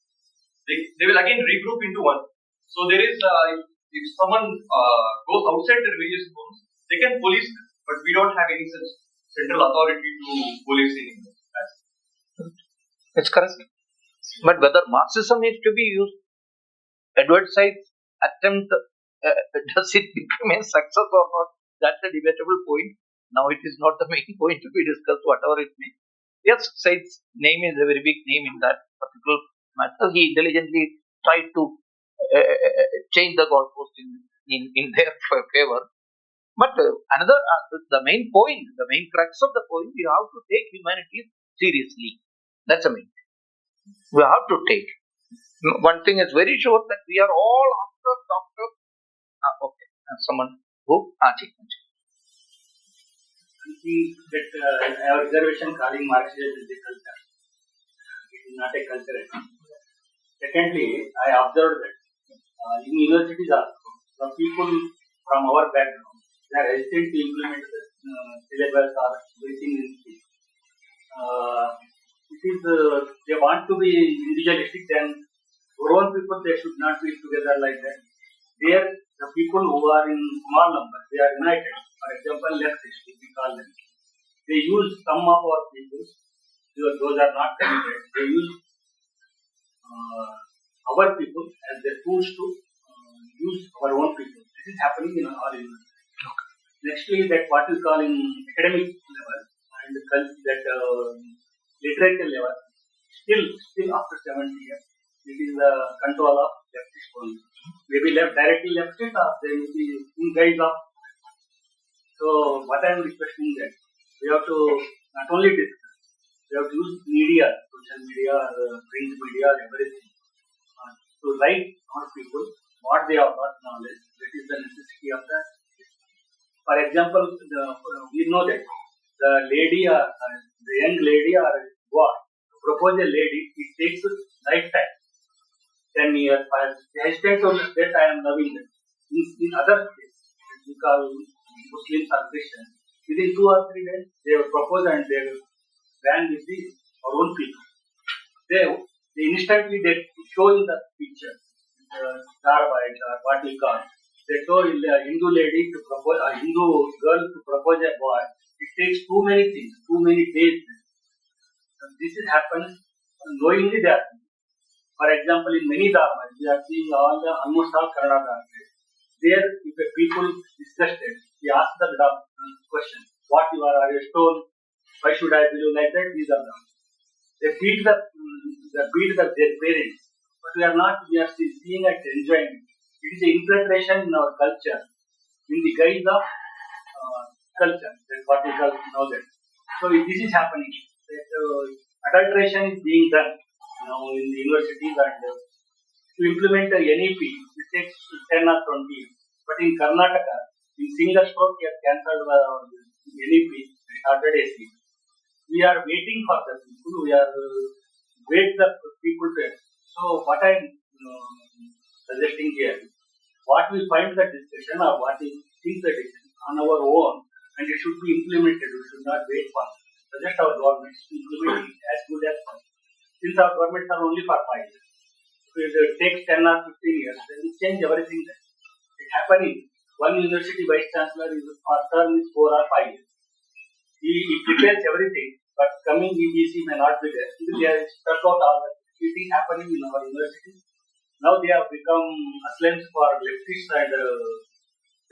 they will again regroup into one. So there is, if someone goes outside the religious norms, they can police them, but we don't have any such central authority to police anything. It's correct. But whether Marxism is to be used, Edward Said's attempt, does it become a success or not? That's a debatable point. Now it is not the main point to be discussed, whatever it may. Yes, Said's name is a very big name in that particular matter. He diligently tried to change the goalpost in their favor. But the main point, the main crux of the point, we have to take humanities seriously. That's the main thing. We have to take. One thing is very sure that we are all after doctors. Okay, someone who? I think that our reservation calling Marxism is a culture. It is not a culture at all. Secondly, I observed that in universities also, the people from our background, they are hesitant to implement the syllabus or everything in it. They want to be individualistic, then grown people, they should not be together like that. There, the people who are in small numbers, they are united. For example, leftists, if we call them. They use some of our people, those are not committed. They use our people as their tools to use our own people. This is happening in all universities. Nextly, that what is called in academic level and that literature level, still after 70 years, it is the control of leftist only. Maybe directly leftist, or they will be in guise of So what I am requesting that we have to not only discuss, we have to use media, social media, print media, everything to write our people what they have got knowledge. That is the necessity of that. For example, we know that the lady, the young lady or boy, to propose a lady, it takes lifetime, 10 years, 5 years. The hesitant on that I am loving them. In other states, we call Muslims or Christians, within 2 or 3 days, they will propose and they will ran with our own people. They instantly they show in the picture, Dharabite or what we call. They show in the Hindu lady to propose, a Hindu girl to propose a boy. It takes too many things, too many days. This is happens knowingly there. For example, in many dharmas, we are seeing almost all Kannada dharmas. There, if a people disgusted, we ask the question, what you are a stone? Why should I believe like that? These are them. They beat their parents, but we are seeing it enjoying. It is an infiltration in our culture, in the guise of culture. That's what we call now that. So this is happening. That, adulteration is being done now in the universities, and to implement the NEP, it takes 10 or 20 years. But in Karnataka, in single stroke, we have cancelled the NEP and started AC. We are waiting for the people. We are wait the people to. So what I am suggesting here, what we find the discussion or what we think the decision on our own, and it should be implemented. We should not wait for suggest our governments to implement it as good as possible. Since our governments are only for 5 years, if it takes 10 or 15 years, then we change everything. It's happening. One university vice chancellor is term is 4 or 5 years. He prepares everything, but coming EBC may not be there. They have struck out all the things happening in our universities. Now they have become asylums for leftists, and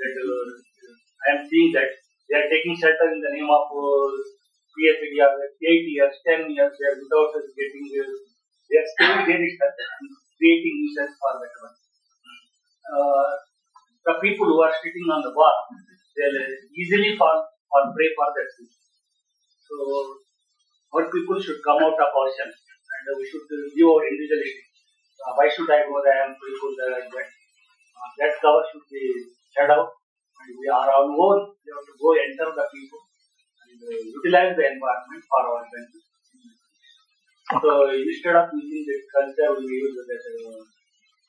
I am seeing that they are taking shelter in the name of PhD or 8 years, 10 years. They are without getting they are staying there itself and creating nuisance for that one. The people who are sitting on the bar, they will easily fall or prey for that. So our people should come out of our shells, and we should give our individuality. Why should I go there and people there like that? That cover should be shed out, and we are our own. We have to go enter the people and utilize the environment for our benefit. So instead of using the culture, we use that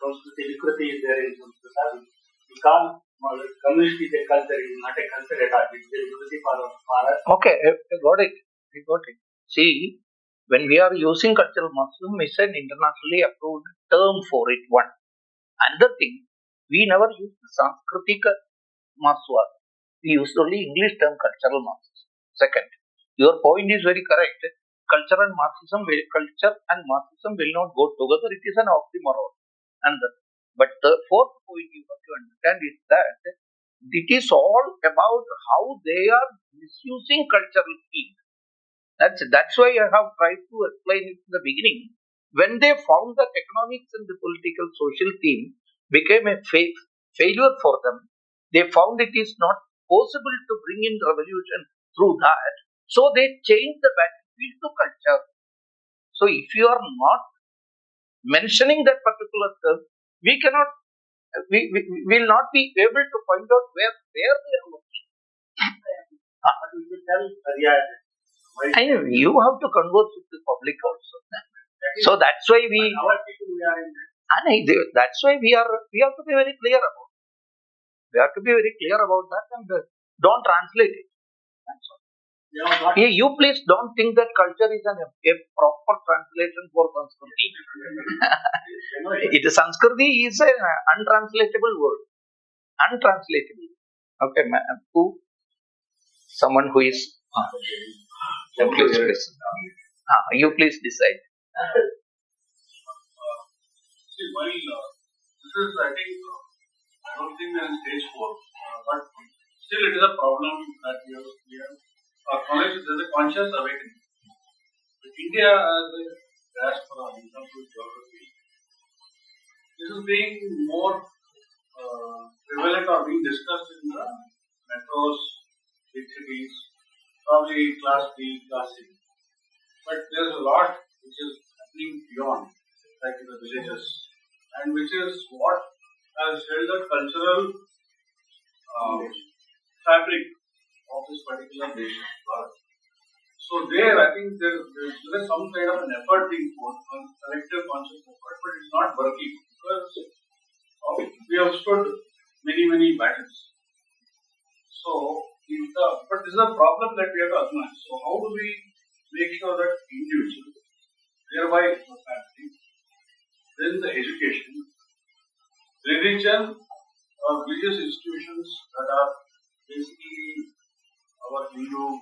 Samskriti Vikriti is there in Samskrita. We call community the culture is not a culture at all. It's a Vikriti for us. Okay, I got it. See, when we are using cultural Marxism, it's an internationally approved term for it. One. Another thing, we never use the Sanskritic Marxism. We use only English term cultural Marxism. Second, your point is very correct. Culture and Marxism will not go together. It is an oxymoron. But the fourth point you have to understand is that it is all about how they are misusing cultural theme. That's why I have tried to explain it in the beginning. When they found that economics and the political social theme became a failure for them, they found it is not possible to bring in revolution through that. So they changed the battlefield to culture. So if you are not mentioning that particular term, we will not be able to find out where they are working. But we should tell I know, you have to converse with the public also. So that's why we. Our people we are in. That's why we have to be very clear about it. We have to be very clear about that and don't translate it. That's all. You please don't think that culture is a proper translation for Sanskriti. Sanskriti is an untranslatable word. Untranslatable. Okay, someone who is. You please decide. See, while this is, I think, I don't think we are in stage 4, but still it is a problem that we have acknowledged. There is a conscious awakening. With India as a diaspora in terms of geography, this is being more prevalent or being discussed in the metros big cities, probably class B, class C. But there's a lot which is happening beyond, like in the villages, and which is what has held the cultural fabric of this particular nation. So there, I think there is some kind of an effort being put, a collective conscious effort, but it's not working because we have stood many battles. So, but this is a problem that we have to acknowledge. So, how do we make sure that individuals, thereby the family, then the education, religion, or religious institutions that are basically our Hindu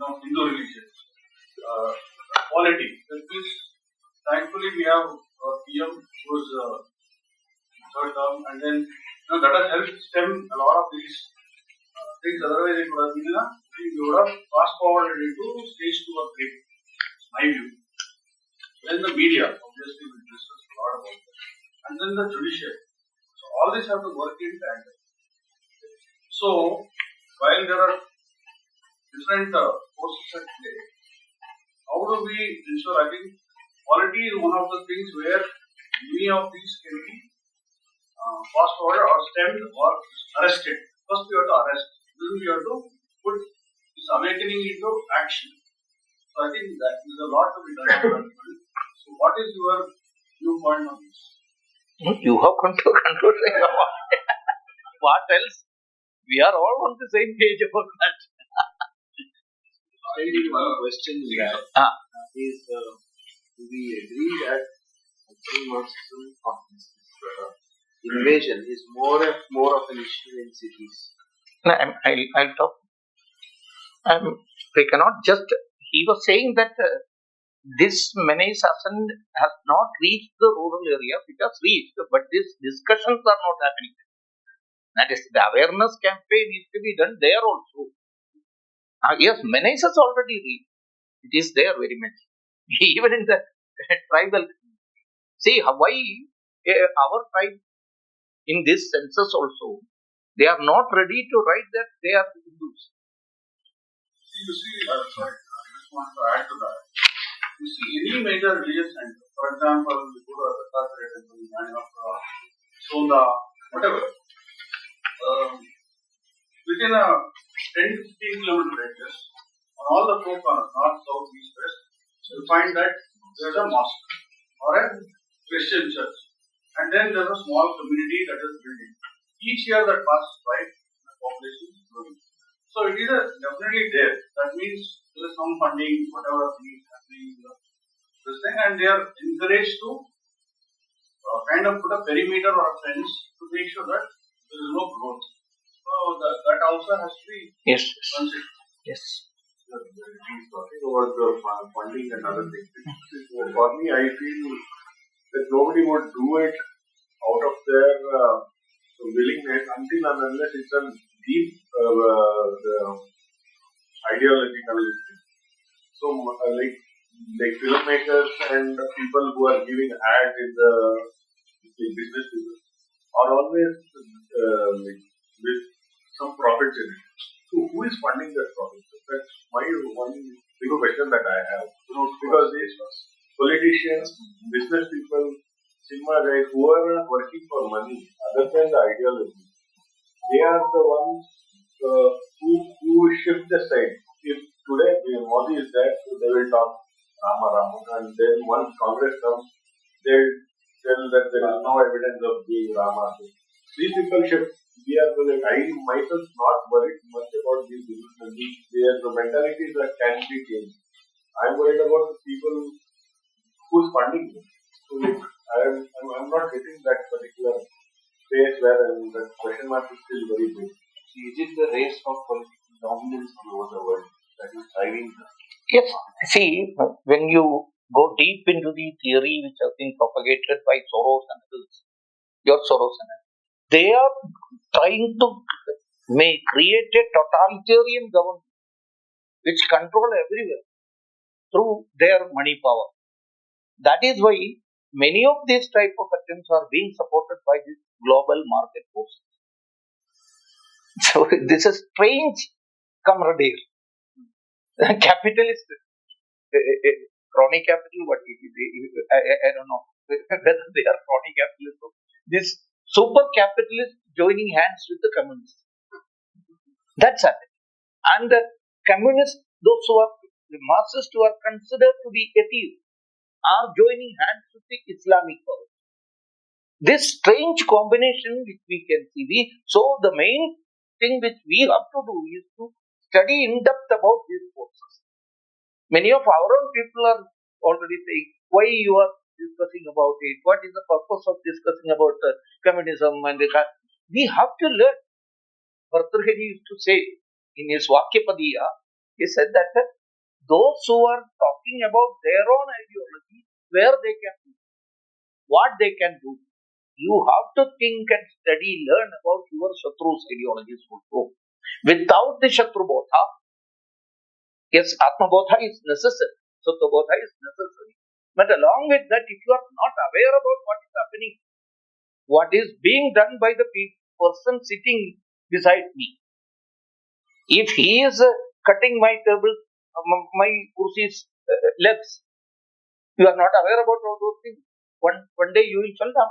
religion, quality. That is, thankfully, we have PM who is third term, and then that has helped stem a lot of these things. Otherwise, it would have been we would have fast forwarded into stage 2 or 3. My view. Then the media, obviously, we discussed a lot about that, and then the judiciary. So all this have to work in tandem. So while there are different forces at play, how do we ensure? I think quality is one of the things where many of these can be fast forwarded or stemmed or arrested. First, we have to arrest. Then we have to put this awakening into action. So I think that there's a lot to be done. So what is your viewpoint on this? You have come to a conclusion. What else? We are all on the same page about that. I think one question we have is, do we agree that Marxism of this invasion is more of an issue in cities? No, I'll talk. We cannot just. He was saying that this menace has not reached the rural areas. It has reached, but these discussions are not happening. That is, the awareness campaign needs to be done there also. Yes, menace has already reached. It is there very much. Even in the tribal. See, why our tribe, in this census also, they are not ready to write that they are Hindus. You see, sorry, I just want to add to that. You see, any major religious center, for example, you go to a Karnataka temple, Nandakumar, Sonda, whatever, within a 10 to 15 kilometer radius, on all the four corners, north, south, east, west, you find that there is a mosque or a Christian church, and then there is a small community that is building. Each year that passes by, the population is growing. So it is definitely there. That means there is some funding, whatever is happening, this thing, and they are encouraged to kind of put a perimeter or a fence to make sure that there is no growth. So that also has to be considered. Yes. He's talking about the funding and other things. For me, I feel that nobody would do it out of their willingness until and unless it's a deep ideological thing. So, like filmmakers and people who are giving ads in the business business are always with some profits in it. So, who is funding that profit? That's my one big question that I have. Because these politicians, business people, cinema guys, who are working for money, other than the ideology, they are the ones who shift the side. If today Modi is there, so they will talk Rama, and then once Congress comes, they'll tell that there is no evidence of being Rama. These people shift. I myself not worried much about these businessmen. The mentalities that can be changed. I'm worried about the people who's funding them. So I'm not getting that particular space where the question mark is still very big. See, is it the race of political dominance all over the world that is driving the? Yes. See, when you go deep into the theory which has been propagated by Soros and others, George Soros and others, they are trying to create a totalitarian government which control everywhere through their money power. That is why many of these type of attempts are being supported by these global market forces. So this is strange camaraderie. Capitalist, crony capital, what it is, I don't know whether they are crony capitalists. This super capitalist joining hands with the communists. That's happening. And the communists, those who are the Marxists who are considered to be atheists, are joining hands with the Islamic power. This strange combination which we can see. So the main thing which we have to do is to study in depth about these forces. Many of our own people are already saying, why you are discussing about it? What is the purpose of discussing about communism? And we have to learn. Bhartrhari used to say in his Vakyapadiya, he said that those who are talking about their own ideology, where they can do, what they can do, you have to think and study, learn about your Shatru's ideologies also. Without the Shatru Bodha, yes, Atma Bodha is necessary, Sattva Bodha is necessary. But along with that, if you are not aware about what is happening, what is being done by the person sitting beside me, if he is cutting my table, my kursi's legs, you are not aware about all those things. One day you will fall down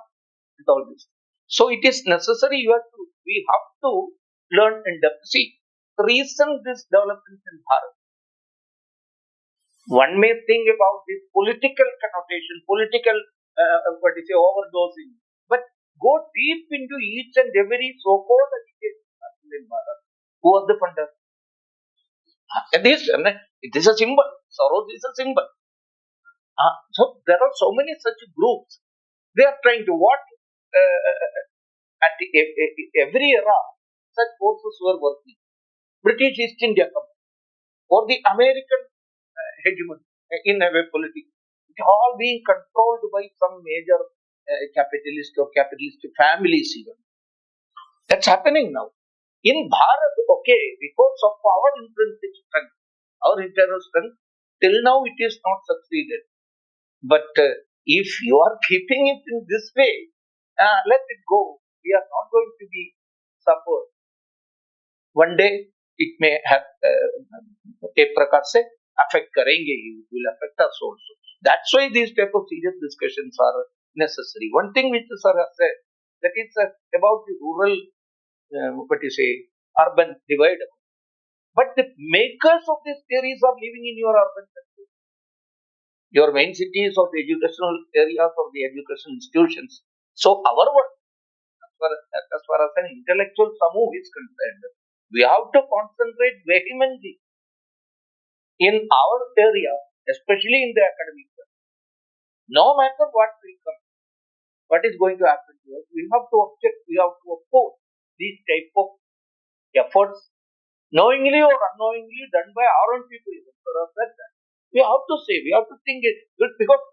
with all this. So it is necessary we have to learn in depth. See, the reason this development in Bharat, one may think about this political connotation, political overdosing, but go deep into each and every so-called education in Bharat. Who are the funders? It is a symbol. Soros is a symbol. So there are so many such groups. They are trying to what at every era such forces were working. British East India Company or the American hegemony in a way politics. It's all being controlled by some major capitalist or capitalist families even. That's happening now. In Bharat, okay, because of our intrinsic strength, our internal strength, till now it is not succeeded. But if you are keeping it in this way, let it go. We are not going to be suffered. One day it may have एक प्रकार से affect करेंगे. It will affect us also. That's why these type of serious discussions are necessary. One thing which Sir has said, that is about the rural, urban divide. But the makers of these theories are living in your urban country. Your main cities or the educational areas or the educational institutions. So our work, as far as an intellectual samu is concerned, we have to concentrate vehemently in our area, especially in the academic world. No matter what will come, what is going to happen to us, we have to oppose these type of efforts, knowingly or unknowingly done by our own people. We have to say, we have to think it, because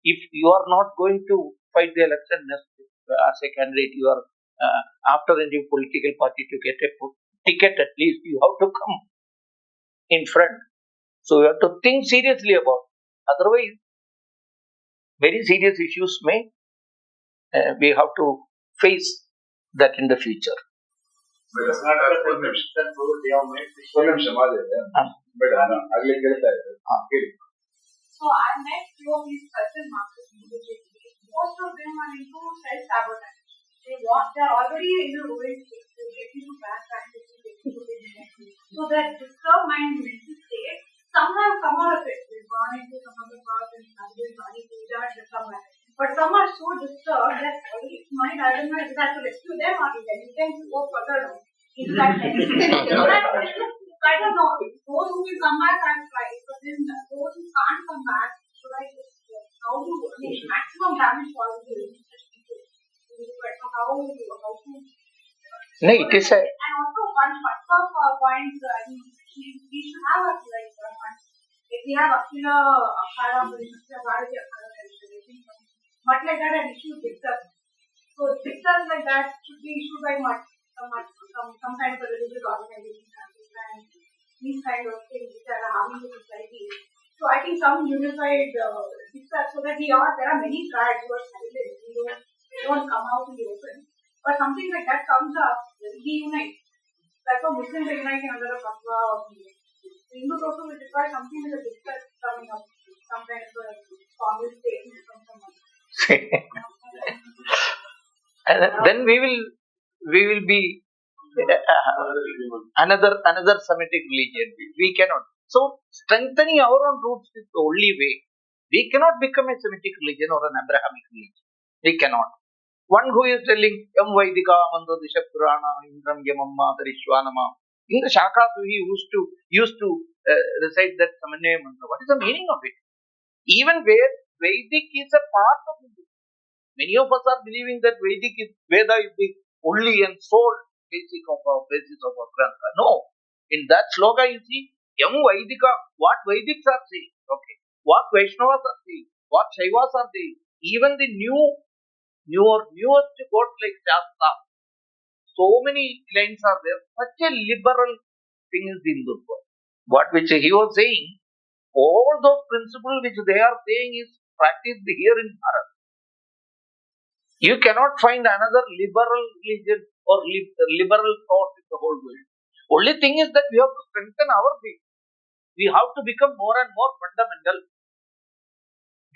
if you are not going to fight the election as a candidate, you are after any political party to get a ticket, at least you have to come in front. So you have to think seriously about it. Otherwise, very serious issues may we have to face that in the future. So I met few of these person Marxist individually. Most of them are into self-sabotage. They're already in a ruined state. They're getting to bad practices, getting to the next. So that disturbed mind mental state, some have come out of it. They've gone into some other path and started body puja and some like. But some are so disturbed that its mind, I don't know if it has to rescue them or you can go further down. In fact, I don't know. Those who will come back, I'm trying. But then those who can't come back, should I just how to maximum damage possible? How to No, it is a. and also one points. We should have if we have Akila Akhara, much like that, an issue picked up. So pictures like that should be issued by some kind of a religious organization and these kind of things which are harming the society. So I think some unified pictures so that there are many tribes who are silent, they don't come out in the open. But something like that comes up, we unite. Like a Muslim recognizing under a fatwa or something. Hindus also will require something with a dispatch coming up. Sometimes a formal statement from someone. And then we will be another Semitic religion. We cannot. So strengthening our own roots is the only way. We cannot become a Semitic religion or an Abrahamic religion. We cannot. One who is telling Yam Vaidika Mandodisha Purana Indram Yamamma Tarishwanama. In the Shakas we used to recite that Samanya mantra. What is the meaning of it? Even where Vedic is a part of it. Many of us are believing that Veda is the only and sole basis of our Grantha. No. In that sloka you see, Yam Vaidika, what Vedics are saying, okay, what Vaishnavas are saying, what Shaivas are saying, even the newest quotes like Shastra, so many lines are there. Such a liberal thing is Hindutva. Which he was saying, all those principles which they are saying is practiced here in Bharat. You cannot find another liberal religion or liberal thought in the whole world. Only thing is that we have to strengthen our faith. We have to become more and more fundamental.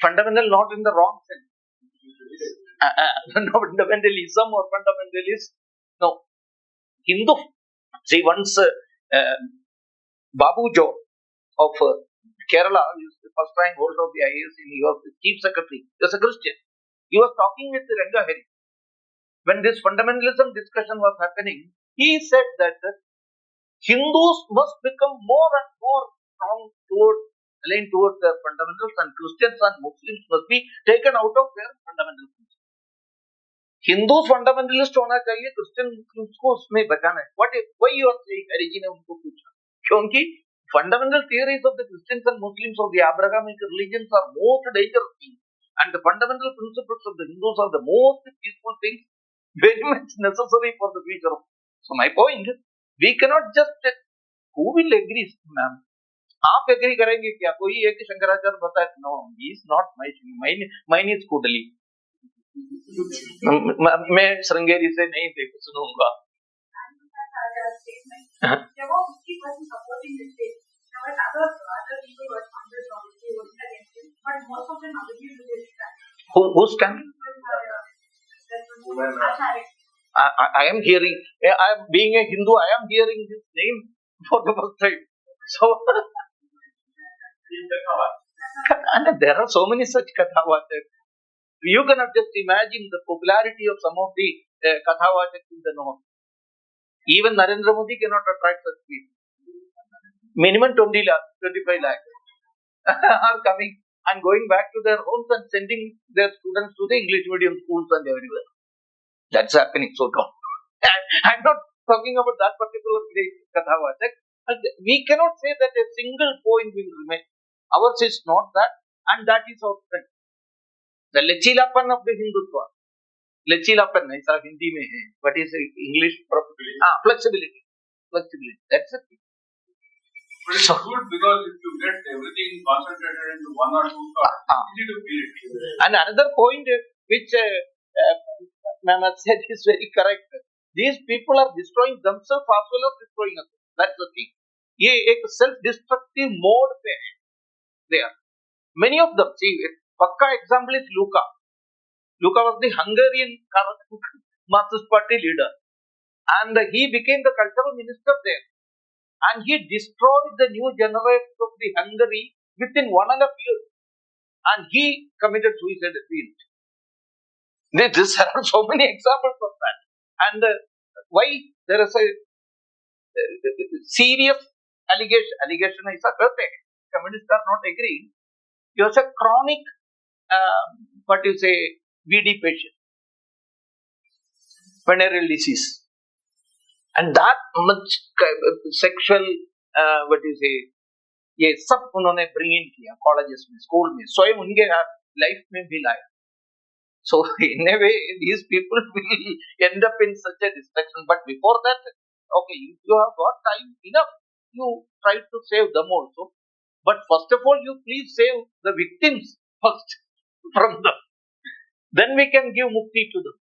Fundamental not in the wrong sense. No fundamentalism or fundamentalist. No. Hindu. See, once Babu Jo of Kerala, he was the first rank holder of the IAS, he was the chief secretary. He was a Christian. He was talking with Rangahari. When this fundamentalism discussion was happening, he said that Hindus must become more and more strong aligned towards their fundamentals, and Christians and Muslims must be taken out of their fundamental principles. Hindus fundamentalist होना चाहिए, Christian Muslims को उसमें बचाना है. Why you are saying Hari ji ने उनको पूछा? क्योंकि fundamental theories of the Christians and Muslims of the Abrahamic religions are most dangerous things. And the fundamental principles of the Hindus are the most peaceful things, very much necessary for the future. So my point, we cannot just, who will agree, ma'am? आप agree करेंगे क्या? कोई एक शंकराचार्य बताए, no, he is not mine is Kudali. मैं श्रृंगेरी से नहीं सुनूंगा. Who's standing? I am hearing, being a Hindu, I am hearing this name for the first time. So, and there are so many such Kathavachaks. You cannot just imagine the popularity of some of the Kathavachaks in the north. Even Narendra Modi cannot attract such people. Minimum 20 lakhs, 25 lakhs are coming and going back to their homes and sending their students to the English medium schools and everywhere. That's happening. So, I'm not talking about that particular Kathavachak. We cannot say that a single point will remain. Ours is not that, and that is our strength. The lechilapan of the Hindutva. Lechilapan, ऐसा हिंदी में है. What is English? Flexibility. That's it. But it's good because if you get everything concentrated into one or two thoughts, easy to feel it. And another point which Ma'am said is very correct. These people are destroying themselves as well as destroying us. That's the thing. ये एक self-destructive mode पे है. There. Many of them. See, पक्का example is Luca. Luca was the Hungarian Marxist party leader. And he became the cultural minister there. And he destroyed the new generation of the Hungary within 1.5 years. And he committed suicide at the end. There are so many examples of that. And why there is a serious allegation is a perfect. Communists are not agreeing. He was a chronic, VD patient. Venereal disease. And that much sexual, ये सब उन्होंने bring in किया colleges में, school में, स्वयं उनके life में भी लाया. So in a way, these people will end up in such a destruction. But before that, okay, if you have got time enough, you try to save them also. But first of all, you please save the victims first from them. Then we can give mukti to them.